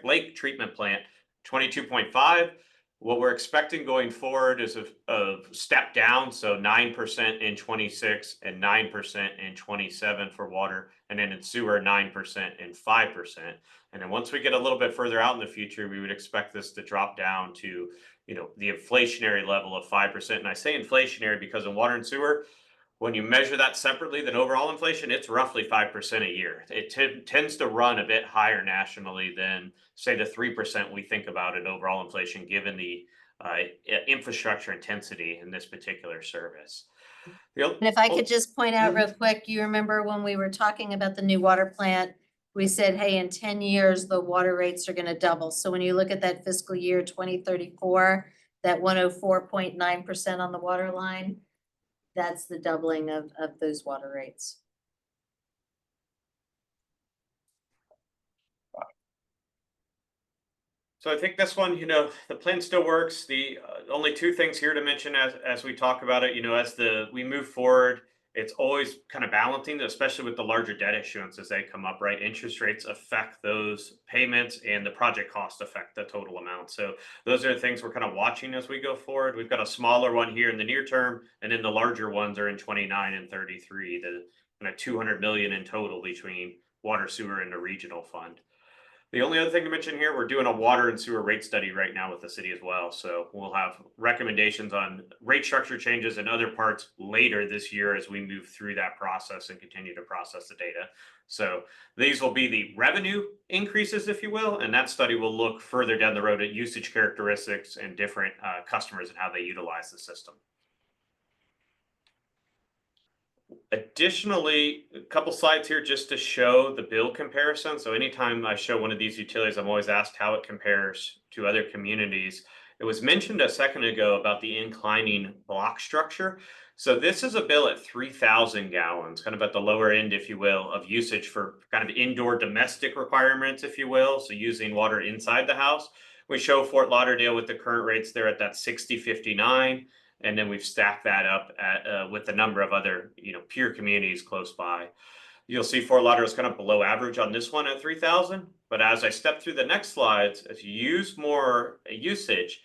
Lake treatment plant, 22.5. What we're expecting going forward is a step down, so 9% in 26 and 9% in 27 for water, and then in sewer 9% and 5%. And then once we get a little bit further out in the future, we would expect this to drop down to, you know, the inflationary level of 5%. And I say inflationary because in water and sewer, when you measure that separately than overall inflation, it's roughly 5% a year. It tends to run a bit higher nationally than, say, the 3% we think about in overall inflation, given the infrastructure intensity in this particular service. And if I could just point out real quick, you remember when we were talking about the new water plant, we said, hey, in 10 years, the water rates are gonna double. So when you look at that fiscal year 2034, that 104.9% on the water line, that's the doubling of those water rates. So I think this one, you know, the plan still works. The only two things here to mention as we talk about it, you know, as we move forward, it's always kind of balancing, especially with the larger debt issuance as they come up, right? Interest rates affect those payments and the project costs affect the total amount. So those are the things we're kind of watching as we go forward. We've got a smaller one here in the near term, and then the larger ones are in 29 and 33, the kind of 200 million in total between water, sewer, and the regional fund. The only other thing to mention here, we're doing a water and sewer rate study right now with the city as well. So we'll have recommendations on rate structure changes and other parts later this year as we move through that process and continue to process the data. So these will be the revenue increases, if you will, and that study will look further down the road at usage characteristics and different customers and how they utilize the system. Additionally, a couple slides here just to show the bill comparison. So anytime I show one of these utilities, I'm always asked how it compares to other communities. It was mentioned a second ago about the inclining block structure. So this is a bill at 3,000 gallons, kind of at the lower end, if you will, of usage for kind of indoor domestic requirements, if you will. So using water inside the house. We show Fort Lauderdale with the current rates there at that 60.59. And then we've stacked that up at with a number of other, peer communities close by. You'll see Fort Lauderdale is kind of below average on this one at 3,000. But as I step through the next slides, as you use more usage,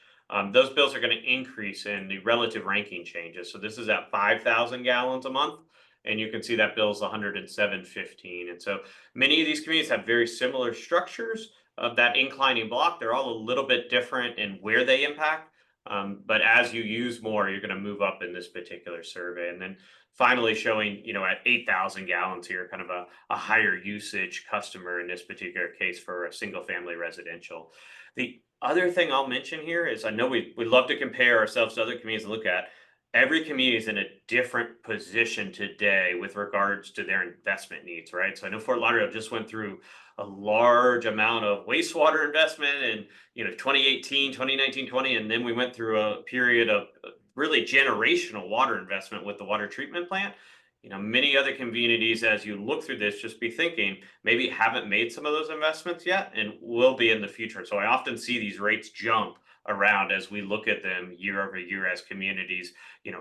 those bills are going to increase in the relative ranking changes. So this is at 5,000 gallons a month. And you can see that bill is 107.15. And so many of these communities have very similar structures of that inclining block. They're all a little bit different in where they impact. But as you use more, you're going to move up in this particular survey. And then finally showing, at 8,000 gallons here, kind of a higher usage customer in this particular case for a single family residential. The other thing I'll mention here is I know we love to compare ourselves to other communities and look at every community is in a different position today with regards to their investment needs, right? So I know Fort Lauderdale just went through a large amount of wastewater investment in 2018, 2019, 20, and then we went through a period of really generational water investment with the water treatment plant. Many other communities, as you look through this, just be thinking maybe haven't made some of those investments yet and will be in the future. So I often see these rates jump around as we look at them year over year as communities,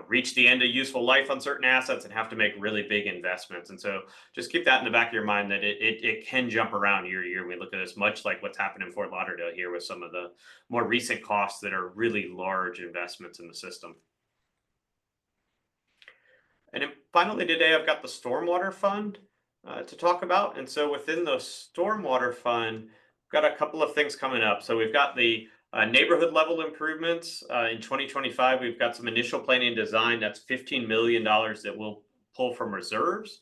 reach the end of useful life on certain assets and have to make really big investments. And so just keep that in the back of your mind that it can jump around year to year. We look at this much like what's happened in Fort Lauderdale here with some of the more recent costs that are really large investments in the system. And then finally today, I've got the Stormwater Fund to talk about. And so within the Stormwater Fund, we've got a couple of things coming up. So we've got the neighborhood level improvements. In 2025, we've got some initial planning and design. That's $15 million that we'll pull from reserves.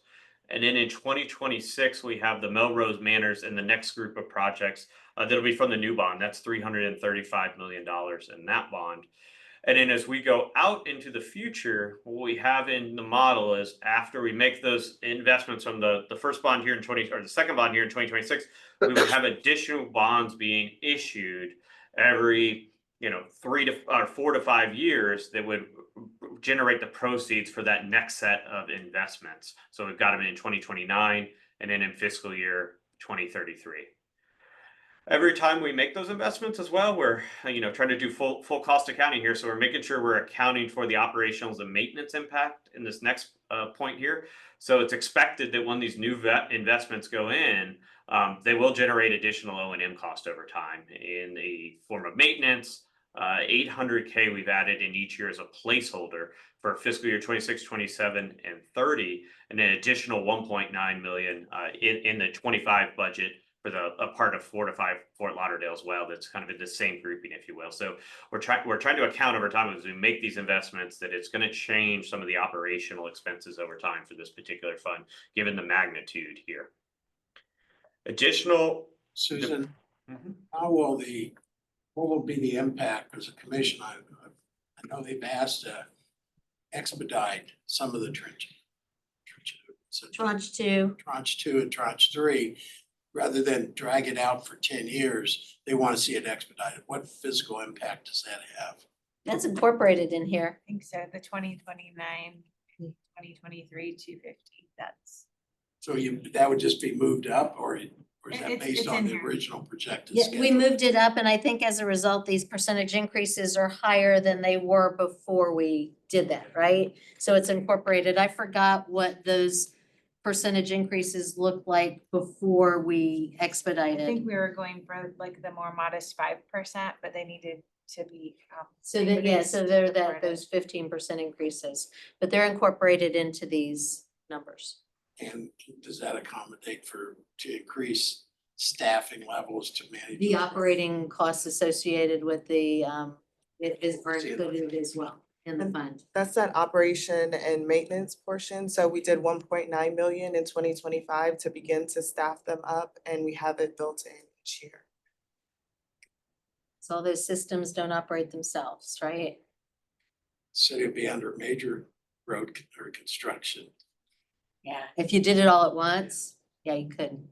And then in 2026, we have the Melrose Manors and the next group of projects that'll be from the new bond. That's $335 million in that bond. And then as we go out into the future, what we have in the model is after we make those investments from the first bond here in the second bond here in 2026, we will have additional bonds being issued every 4 to 5 years that would generate the proceeds for that next set of investments. So we've got them in 2029 and then in fiscal year 2033. Every time we make those investments as well, we're trying to do full cost accounting here. So we're making sure we're accounting for the operations and maintenance impact in this next point here. So it's expected that when these new investments go in, they will generate additional O&M cost over time in the form of maintenance. $800K we've added in each year as a placeholder for fiscal year 26, 27, and 30, and an additional $1.9 million in the 25 budget for a part of Fort Lauderdale as well. That's kind of in the same grouping, if you will. So we're trying to account over time as we make these investments that it's going to change some of the operational expenses over time for this particular fund, given the magnitude here. Additional. Susan, what will be the impact as a commission? I know they've asked to expedite some of the trenching. Tranche 2. Tranche 2 and tranche 3. Rather than drag it out for 10 years, they want to see it expedited. What physical impact does that have? That's incorporated in here. I think so, the 2029, 2023, 250, that's. So that would just be moved up or is that It's based on in the here. original projected Yeah, schedule? we moved it up, and I think as a result, these percentage increases are higher than they were before we did that, right? So it's incorporated. I forgot what those percentage increases looked like before we I expedited. think we were going for like the more modest 5%, but they needed to be. So that, yeah, so they're those 15% increases, but they're incorporated into these numbers. And does that accommodate to increase staffing levels to manage? The operating costs associated with the, it is are included as well in the fund. That's that operation and maintenance portion. So we did 1.9 million in 2025 to begin to staff them up, and we have it built in each year. So all those systems don't operate themselves, right? City would be under major road or construction. Yeah. If you did it all at once, yeah, you couldn't.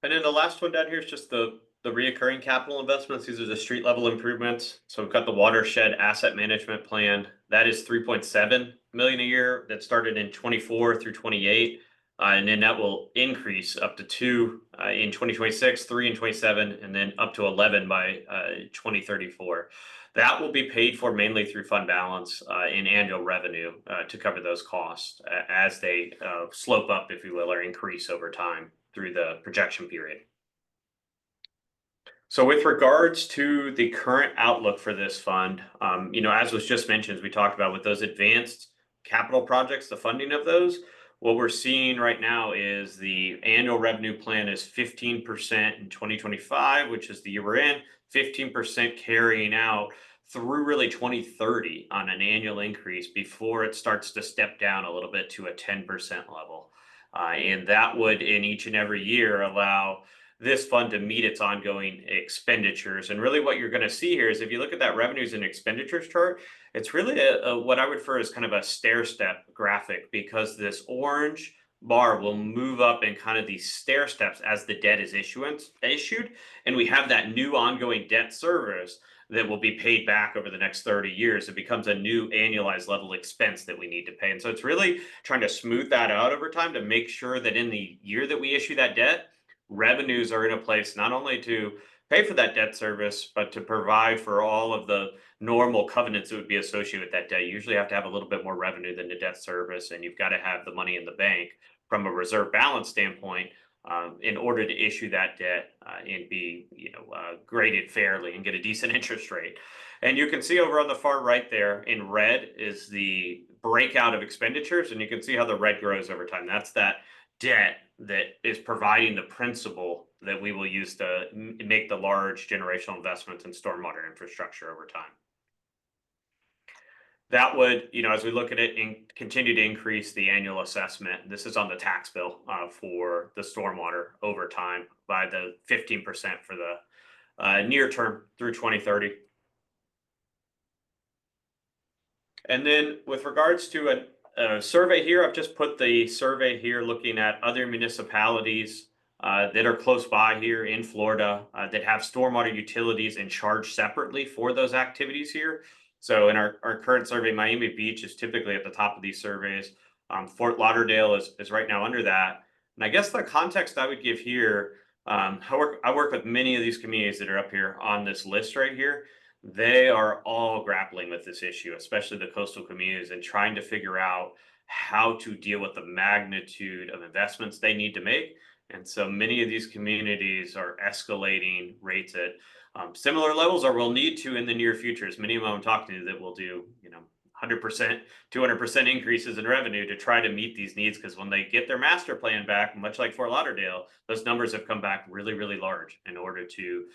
And then the last one down here is just the the reoccurring capital investments. These are the street level improvements. So we've got the watershed asset management plan. That is 3.7 million a year. That started in 24 through 28. And then that will increase up to 2 in 2026, 3 in 27, and then up to 11 by 2034. That will be paid for mainly through fund balance in annual revenue to cover those costs as they slope up, if you will, or increase over time through the projection period. So with regards to the current outlook for this fund, as was just mentioned, as we talked about with those advanced capital projects, the funding of those, what we're seeing right now is the annual revenue plan is 15% in 2025, which is the year we're in, 15% carrying out through really 2030 on an annual increase before it starts to step down a little bit to a 10% level. And that would in each and every year allow this fund to meet its ongoing expenditures. And really what you're going to see here is if you look at that revenues and expenditures chart, it's really what I would refer as kind of a stair step graphic, because this orange bar will move up in kind of these stair steps as the debt is issued. And we have that new ongoing debt service that will be paid back over the next 30 years. It becomes a new annualized level expense that we need to pay. And so it's really trying to smooth that out over time to make sure that in the year that we issue that debt, revenues are in a place not only to pay for that debt service, but to provide for all of the normal covenants that would be associated with that debt. You usually have to have a little bit more revenue than the debt service, and you've got to have the money in the bank from a reserve balance standpoint in order to issue that debt and be graded fairly and get a decent interest rate. And you can see over on the far right there in red is the breakout of expenditures, and you can see how the red grows over time. That's that debt that is providing the principal that we will use to make the large generational investments in stormwater infrastructure over time. That would, as we look at it, and continue to increase the annual assessment. This is on the tax bill for the stormwater over time by the 15% for the near term through 2030. And then with regards to a survey here, I've just put the survey here looking at other municipalities that are close by here in Florida that have stormwater utilities and charge separately for those activities here. So in our current survey, Miami Beach is typically at the top of these surveys. Fort Lauderdale is right now under that. And I guess the context I would give here, I work with many of these communities that are up here on this list right here. They are all grappling with this issue, especially the coastal communities, and trying to figure out how to deal with the magnitude of investments they need to make. And so many of these communities are escalating rates at similar levels, or will need to in the near future. As many of them I'm talking to that will do, 100%, 200% increases in revenue to try to meet these needs. Because when they get their master plan back, much like Fort Lauderdale, those numbers have come back really, really large in order to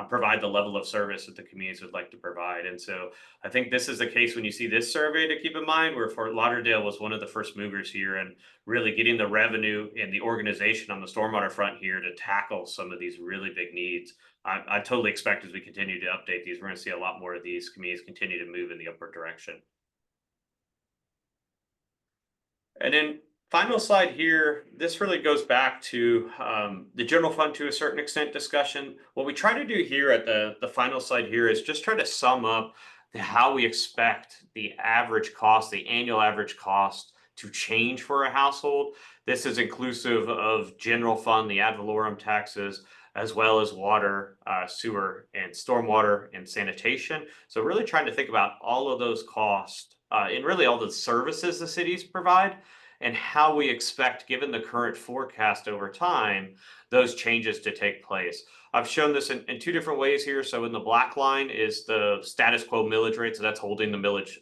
provide the level of service that the communities would like to provide. And so I think this is the case when you see this survey to keep in mind, where Fort Lauderdale was one of the first movers here and really getting the revenue and the organization on the stormwater front here to tackle some of these really big needs. I totally expect as we continue to update these, we're going to see a lot more of these communities continue to move in the upward direction. And then final slide here, this really goes back to the general fund to a certain extent discussion. What we try to do here at the final slide here is just try to sum up how we expect the average cost, the annual average cost to change for a household. This is inclusive of general fund, the ad valorem taxes, as well as water, sewer, and stormwater and sanitation. So really trying to think about all of those costs and really all the services the cities provide, and how we expect, given the current forecast over time, those changes to take place. I've shown this in two different ways here. So in the black line is the status quo millage rate. So that's holding the millage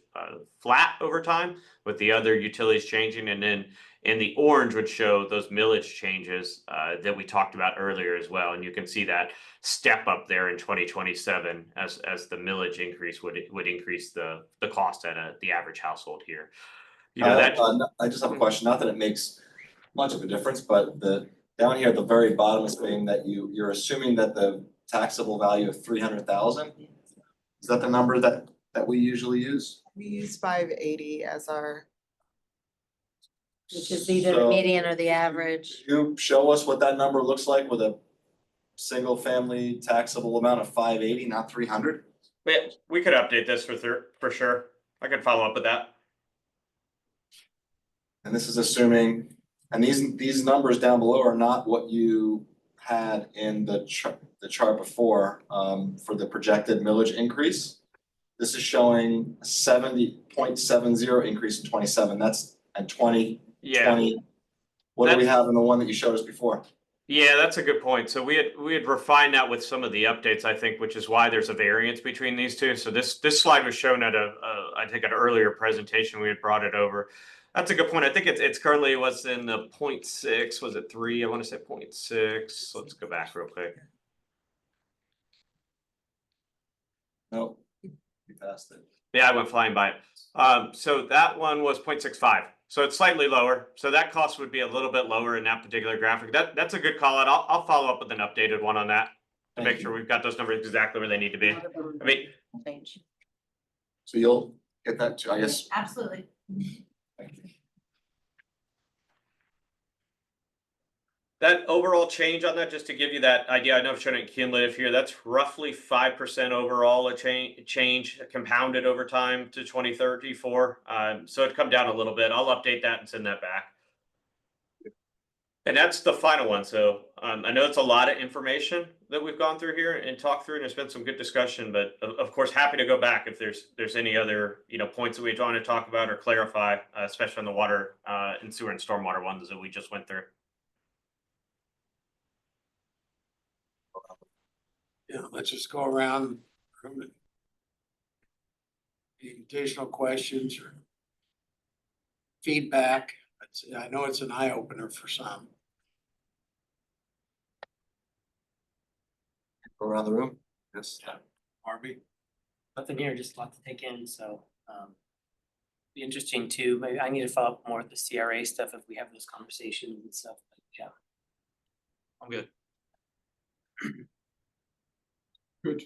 flat over time with the other utilities changing. And then in the orange would show those millage changes that we talked about earlier as well. And you can see that step up there in 2027 as the millage increase would increase the cost at the average household here. I just have a question, not that it makes much of a difference, but down here at the very bottom is saying that you're assuming that the taxable value of 300,000, is that the number that we usually use? We use 580 as our. Which is either the median or the average. Can you show us what that number looks like with a single family taxable amount of 580, not 300? But we could update this for sure. I could follow up with that. And this is assuming, and these numbers down below are not what you had in the chart before, for the projected millage increase. This is showing 70.70 increase in 27, that's at 20. Yeah. 20. What do we have in the one that you showed us before? Yeah, that's a good point. So we had refined that with some of the updates, I think, which is why there's a variance between these two. So this slide was shown at I think an earlier presentation. We had brought it over. That's a good point. I think it's currently what's in the 0.6. Was it 3? I want to say 0.6. Let's go back real quick. Nope, you passed it. Yeah, I went flying by it. So that one was 0.65. So it's slightly lower. So that cost would be a little bit lower in that particular graphic. That's a good call out. I'll follow up with an updated one on that to make sure we've got those numbers exactly where they need to be. I mean, Change. So you'll get that too, I guess. Absolutely. Thank you. that overall change on that, just to give you that idea, I know I've shown it cumulative here, that's roughly 5% overall a change compounded over time to 2034. So it'd come down a little bit. I'll update that and send that back. And that's the final one. So I know it's a lot of information that we've gone through here and talked through, and there's been some good discussion, but of course, happy to go back if there's any other, points that we want to talk about or clarify, especially on the water and sewer and stormwater ones that we just went through. Yeah, let's just go around the room and any additional questions or feedback. I know it's an eye opener for some. Go around the room, yes. Harvey? Nothing here, just a lot to take in, so be interesting too. Maybe I need to follow up more with the CRA stuff if we have those conversations and stuff, but yeah. I'm good. Good.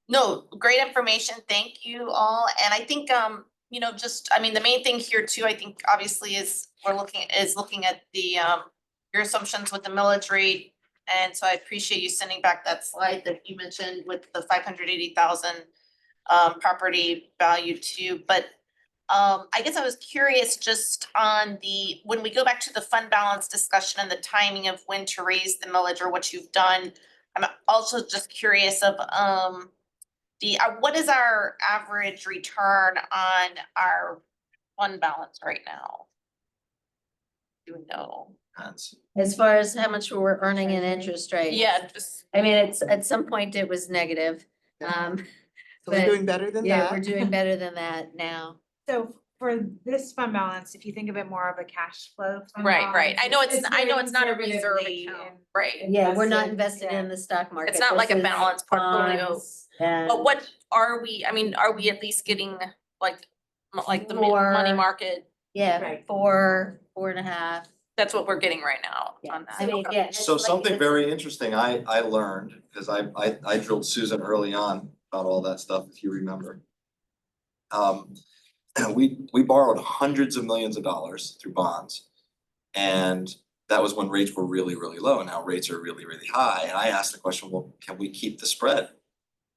No, great information. Thank you all. And I think, the main thing here too, I think obviously is looking at the, your assumptions with the millage rate. And so I appreciate you sending back that slide that you mentioned with the 580,000 property value too. But I guess I was curious just on when we go back to the fund balance discussion and the timing of when to raise the millage or what you've done. I'm also just curious of what is our average return on our fund balance right now? Do you know? As far as how much we're earning in interest rate. Yeah, just. I mean, it's, at some point it was negative. So but we're doing better than that. Yeah, we're doing better than that now. So for this fund balance, if you think of it more of a cash flow. fund Right. balance, I know it's very not a reserve conservatively account, and- right? Yeah, we're not Invested, invested yeah. in the stock market. It's not like This a is balanced portfolio. bonds and- But what are we, are we at least getting like the More. money market? Yeah, Right. 4.5. That's what we're getting right now Yeah, on that. I mean, yeah. it's So like something it's- very interesting I learned, because I drilled Susan early on about all that stuff, if you remember. We borrowed hundreds of millions of dollars through bonds. And that was when rates were really, really low, and now rates are really, really high. And I asked the question, well, can we keep the spread?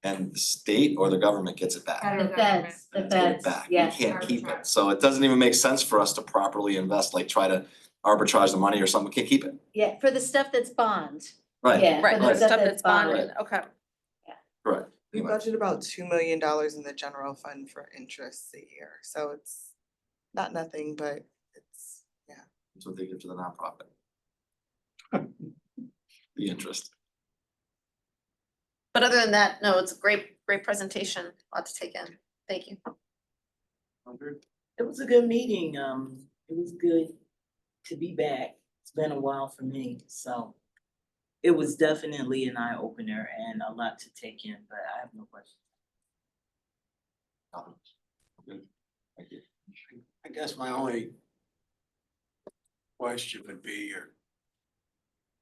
And the state or the government gets it back. The feds, the They get it feds, back. We yes. can't keep it. So it doesn't even make sense for us to properly invest, like try to arbitrage the money or something. We can't keep it. Yeah, for the stuff that's bond. Right. Yeah, Right, for the right. stuff stuff that's that's bonded, bonded. okay. Correct. We Anyway. budget about $2 million in the general fund for interest a year, so it's not nothing, but it's, yeah. That's what they give to the nonprofit. The interest. But other than that, no, it's a great presentation, a lot to take in. Thank you. It was a good meeting. It was good to be back. It's been a while for me, so it was definitely an eye opener and a lot to take in, but I have no questions. Good. Thank you. I guess my only question would be,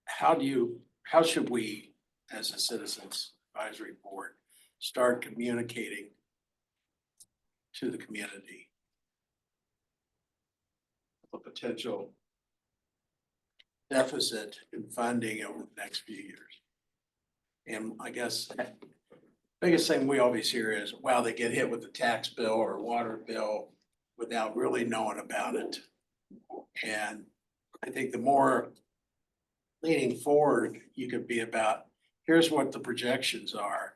how should we, as a citizens advisory board, start communicating to the community the potential deficit in funding over the next few years. And I guess biggest thing we always hear is, wow, they get hit with a tax bill or water bill without really knowing about it. And I think the more leaning forward you could be about, here's what the projections are.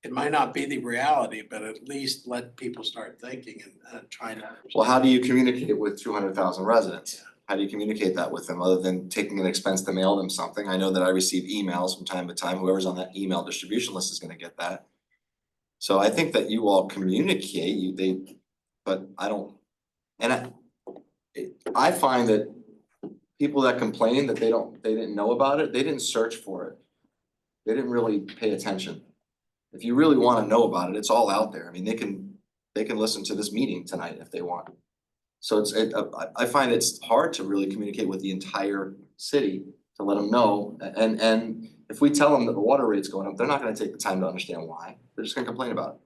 It might not be the reality, but at least let people start thinking and trying to. Well, how do you communicate with 200,000 residents? How do you communicate that with them other than taking an expense to mail them something? I know that I receive emails from time to time. Whoever's on that email distribution list is gonna get that. So I think that you all communicate, but I don't, and I find that people that complain that they didn't know about it, they didn't search for it. They didn't really pay attention. If you really wanna know about it, it's all out there. I mean, they can listen to this meeting tonight if they want. So I find it's hard to really communicate with the entire city to let them know. And if we tell them that the water rate's going up, they're not gonna take the time to understand why. They're just gonna complain about it.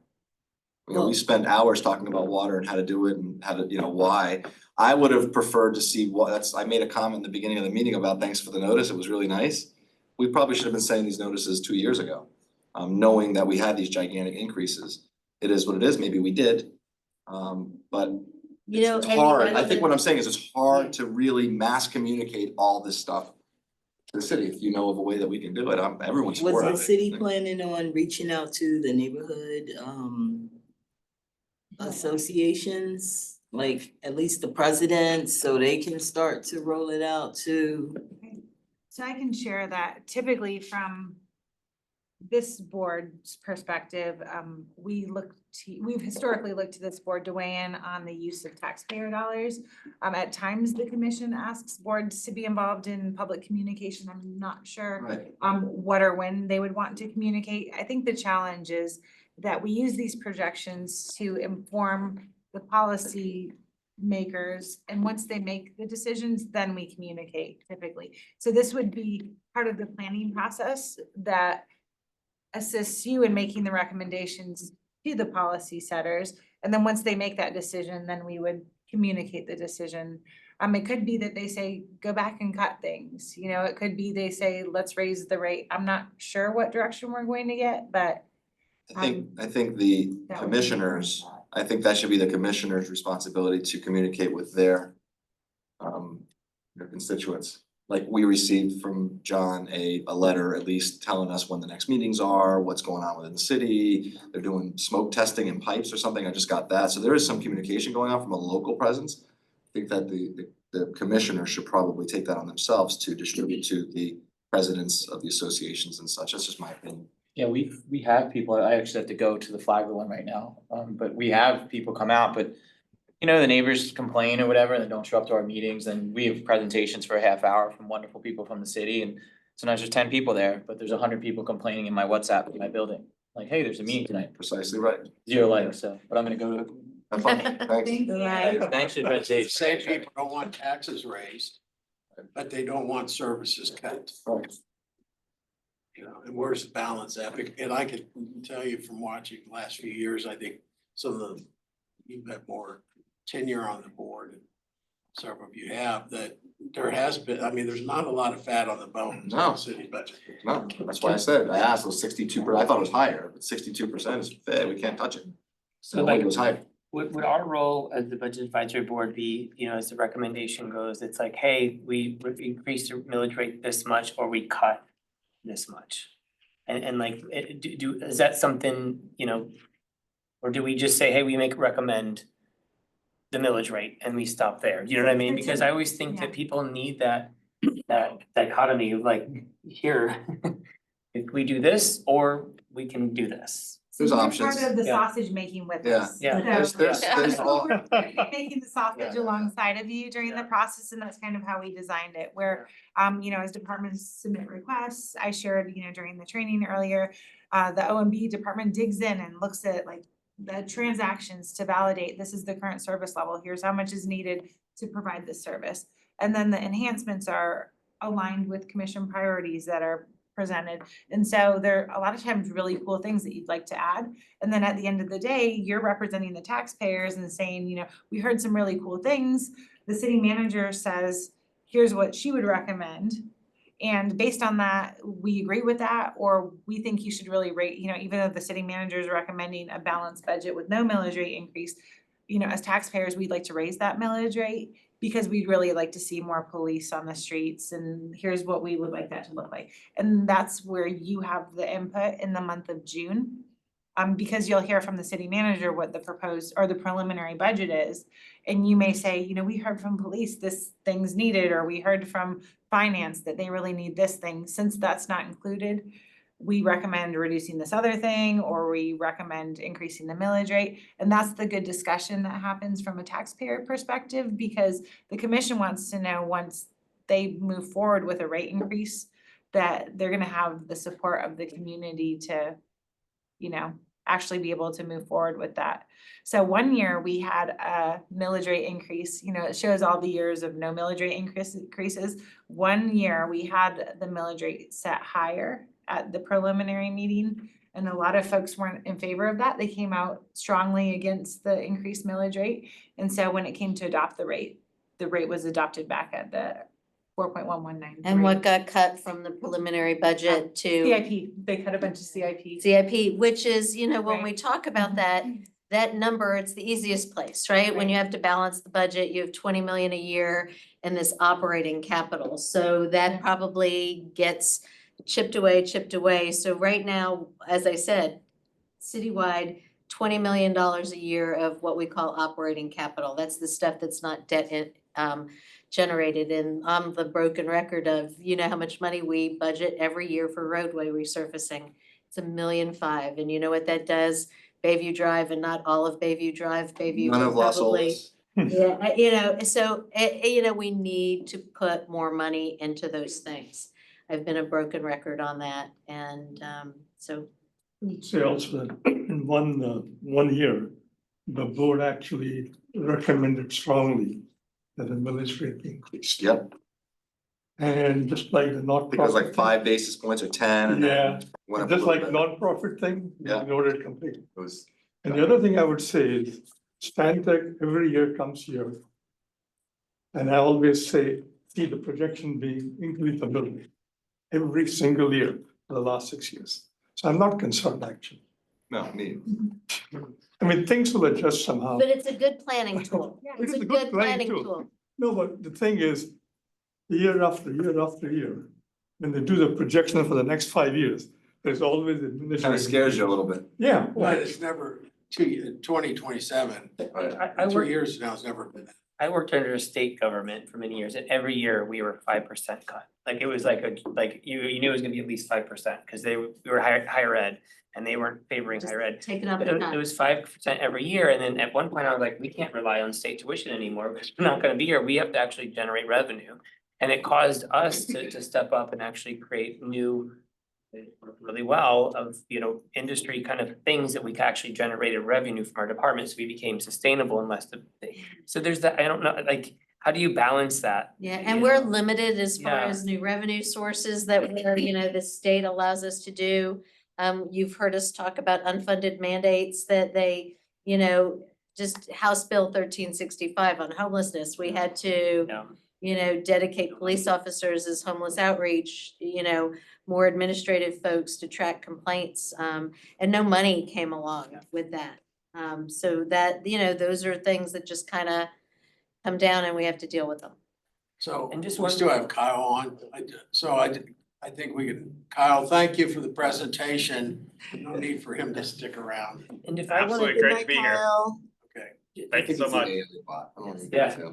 You know, we spend hours talking about water and how to do it and how to, you know, why. I would have preferred to see I made a comment in the beginning of the meeting about thanks for the notice. It was really nice. We probably should have been saying these notices 2 years ago, knowing that we had these gigantic increases. It is what it is. Maybe we did. But You know, it's and hard. rather I think what than- I'm saying is it's hard to really mass communicate all this stuff to the city. If you know of a way that we can do it, everyone's Was for the it. city planning on reaching out to the neighborhood associations? Like at least the presidents, so they can start to roll it out too? So I can share that typically from this board's perspective, we've historically looked to this board to weigh in on the use of taxpayer dollars. At times, the commission asks boards to be involved in public communication. I'm not sure Right. what or when they would want to communicate. I think the challenge is that we use these projections to inform the policy makers, and once they make the decisions, then we communicate typically. So this would be part of the planning process that assists you in making the recommendations to the policy setters. And then once they make that decision, then we would communicate the decision. It could be that they say, go back and cut things, you know, it could be they say, let's raise the rate. I'm not sure what direction we're going to get, but I think the that would be- commissioners, I think that should be the commissioner's responsibility to communicate with their constituents. Like we received from John a letter at least telling us when the next meetings are, what's going on within the city. They're doing smoke testing in pipes or something. I just got that. So there is some communication going on from a local presence. I think that the commissioner should probably take that on themselves to distribute to the presidents of the associations and such. That's just my opinion. Yeah, we have people, I actually have to go to the Flagler one right now, but we have people come out, but you know, the neighbors complain or whatever, and they don't show up to our meetings, and we have presentations for a half hour from wonderful people from the city, and sometimes there's 10 people there, but there's 100 people complaining in my WhatsApp in my building. Like, hey, there's a meeting tonight, Precisely right. 0 likes, so, but I'm gonna go to. Have fun. Thanks. Thanks for the presentation. Same people don't want taxes raised, but they don't want services cut. Right. You know, and where's the balance at? And I can tell you from watching the last few years, I think you've had more tenure on the board, and several of you have, that there has been, I mean, there's not a lot of fat on the bones in No. the city budget. No, that's why I said, I asked, it was 62%. I thought it was higher, but 62% is fair, we can't touch it. So It was higher. would our role as the budget advisory board be, you know, as the recommendation goes, it's like, hey, we increased the millage rate this much, or we cut this much? And like, is that something, you know, or do we just say, hey, we recommend the millage rate and we stop there? You know what I mean? Because I always think that people need that dichotomy of like, here, if we do this, or we can do this. There's So you're options. Part of the Yeah. sausage making with Yeah. us. Yeah. So- There's all, We're making the sausage Yeah. alongside of you during the Yeah. process, and that's kind of how we designed it, where, you know, as departments submit requests, I shared, you know, during the training earlier, the OMB department digs in and looks at like the transactions to validate this is the current service level, here's how much is needed to provide this service. And then the enhancements are aligned with commission priorities that are presented. And so there are a lot of times really cool things that you'd like to add. And then at the end of the day, you're representing the taxpayers and saying, you know, we heard some really cool things. The city manager says, here's what she would recommend. And based on that, we agree with that, or we think you should really rate, you know, even though the city manager is recommending a balanced budget with no millage rate increase, you know, as taxpayers, we'd like to raise that millage rate because we'd really like to see more police on the streets, and here's what we would like that to look like. And that's where you have the input in the month of June. Because you'll hear from the city manager what the proposed or the preliminary budget is. And you may say, you know, we heard from police this thing's needed, or we heard from finance that they really need this thing. Since that's not included, we recommend reducing this other thing, or we recommend increasing the millage rate. And that's the good discussion that happens from a taxpayer perspective, because the commission wants to know once they move forward with a rate increase, that they're gonna have the support of the community to, you know, actually be able to move forward with that. So one year we had a millage rate increase, you know, it shows all the years of no millage rate increases. One year we had the millage rate set higher at the preliminary meeting, and a lot of folks weren't in favor of that. They came out strongly against the increased millage rate. And so when it came to adopt the rate was adopted back at the 4.119. And what got cut from the preliminary budget to CIP, they cut a bunch of CIP. CIP, which is, you know, when Right. we talk about that number, it's the easiest place, right? When you have to balance the budget, you have 20 million a year in this operating capital. So that probably gets chipped away. So right now, as I said, citywide, $20 million a year of what we call operating capital. That's the stuff that's not debt generated. And I'm the broken record of, you know, how much money we budget every year for roadway resurfacing. It's $1.5 million. And you know what that does? Bayview Drive, and not all of Bayview Drive, Bayview None of Los probably. Olas. Yeah, you know, so, you know, we need to put more money into those things. I've been a broken record on that, and, so. I'd say also that in one year, the board actually recommended strongly that the millage rate be increased. Yep, And just like the I think it was nonprofit. like 5 basis points or 10 and Yeah, then went up a just little like bit. nonprofit thing, we Yeah. ignored it completely. It was, And the other thing I would say is, Stantec every year comes here. And I always say, see the projection being increased a little bit, every single year for the last 6 years. So I'm not concerned actually. no, neat. I mean, things will adjust somehow. But it's a good planning tool. It It's is a good planning tool. tool. No, but the thing is, year after year after year, when they do the projection for the next 5 years, there's always Kind of administrative. scares you a little bit. Yeah. But it's never, 2027, I 2 worked, years now, it's never been that. I worked under a state government for many years, and every year we were 5% cut. Like it was like you knew it was gonna be at least 5%, because we were higher ed, and they weren't favoring Just higher ed. take it up But a It notch. was 5% every year, and then at one point I was like, we can't rely on state tuition anymore, because we're not gonna be here, we have to actually generate revenue. And it caused us to step up and actually create new, really well of, you know, industry kind of things that we could actually generated revenue from our departments, we became sustainable and less the. So there's that, I don't know, like, how do you balance that? Yeah, you and we're know? limited as far Yeah. as new revenue sources that we're, you know, the state allows us to do. You've heard us talk about unfunded mandates that they, you know, just House Bill 1365 on homelessness, we had to, Yeah. you know, dedicate police officers as homeless outreach, you know, more administrative folks to track complaints, and no money came along with that. So that, you know, those are things that just kind of come down and we have to deal with them. So And just we one- still have Kyle on. I think we can, Kyle, thank you for the presentation. No need for him to stick around. And if I wanted, Absolutely, great to be here. Okay. Thank you so much. Yeah.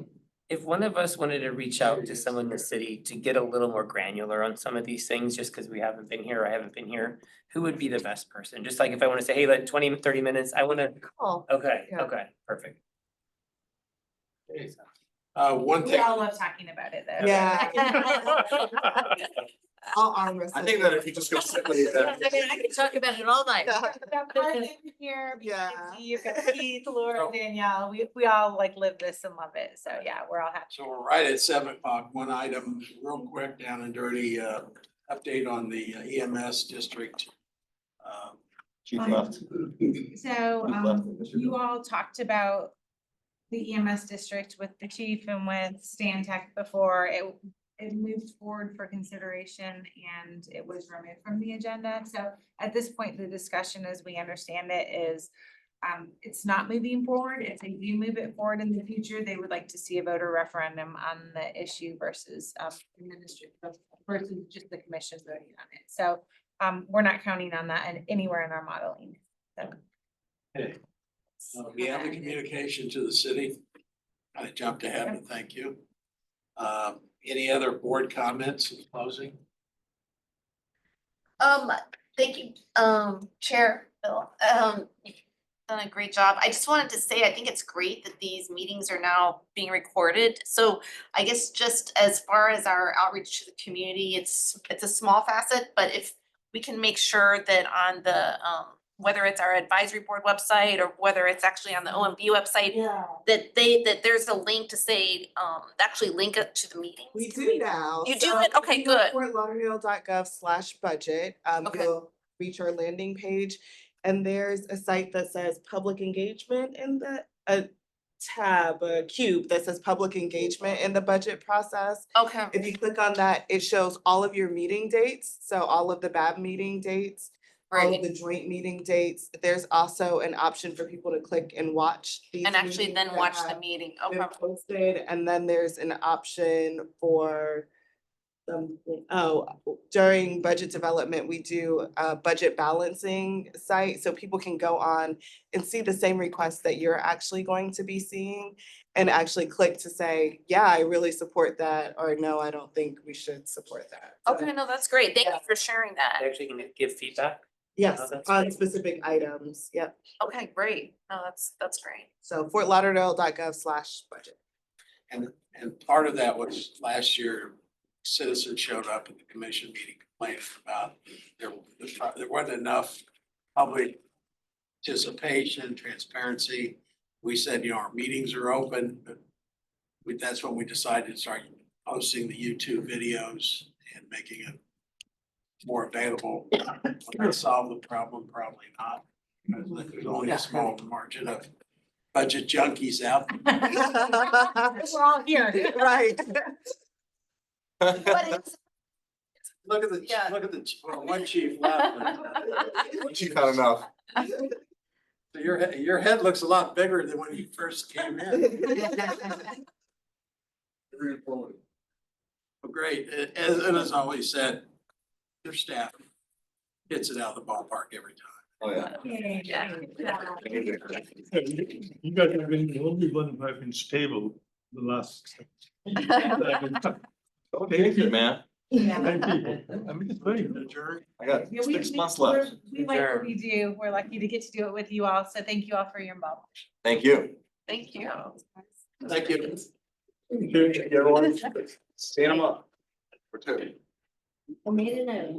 if one of us wanted to reach out to someone in the city to get a little more granular on some of these things, just because we haven't been here, or I haven't been here, who would be the best person? Just like if I want to say, hey, like 20, 30 minutes, I want to, Cool. okay, Yeah. okay, perfect. One We thing, all love talking about it though. Yeah. I'll arm wrestle. I think that if you just go sit with it, I mean, I could talk about it all night. We've got Martin here, Yeah. Mackenzie, you've got Keith, Laura, Danielle, we all like live this and love it, so yeah, we're all happy. so we're right at 7 o'clock. One item, real quick, down and dirty, update on the EMS district. Chief left. So, you all talked about the EMS district with the chief and with Stan Tech before, it moved forward for consideration and it was removed from the agenda. So at this point, the discussion as we understand it is it's not moving forward. If they do move it forward in the future, they would like to see a voter referendum on the issue versus versus just the commission voting on it. So we're not counting on that anywhere in our modeling. So. Okay. We have the communication to the city. I jumped ahead, but thank you. Any other board comments in closing? Thank you, Chair Bill. You've done a great job. I just wanted to say, I think it's great that these meetings are now being recorded. So I guess just as far as our outreach to the community, it's a small facet, but if we can make sure that on the, whether it's our advisory board website or whether it's actually on the OMB website, that there's a link to say, actually link it to the meetings. We do now. You do So it? Okay, if you go to good. FortLauderdale.gov/budget, Okay. you'll reach our landing page. And there's a site that says public engagement in a cube that says public engagement in the budget process. Okay. If you click on that, it shows all of your meeting dates, so all of the BAB meeting dates, all of the joint meeting dates. There's also an option for people to click and watch these And actually meetings then that watch the have meeting. been Okay. posted, and then there's an option for during budget development, we do a budget balancing site, so people can go on and see the same requests that you're actually going to be seeing and actually click to say, yeah, I really support that, or no, I don't think we should support that. So, Okay, no, that's great. Thank you for sharing They that. actually can give feedback. yes, that's on great. specific items, yep. Okay, great. No, that's great. So FortLauderdale.gov/budget. And part of that was last year, citizens showed up at the commission meeting complaining about there wasn't enough public participation, transparency. We said, our meetings are open, but that's when we decided to start posting the YouTube videos and making it more available. Will that solve the problem? Probably not. Because there's only a small margin of budget junkies out there. We're all here. Right. But it's, Look at the one chief left. Chief had enough. So your head looks a lot bigger than when you first came in. Very informative. Well, great. As always said, your staff hits it out of the ballpark every time. Oh, yeah. You guys have been the only one who have been stable the last. Thank you, man. Thank you. I mean, it's very good. I got Yeah, 6 months left. We like what we do. We're lucky to get to do it with you all. So thank you all for your involvement. Thank you. thank you. Thank you. Everyone, stand them up. For two. I made a note.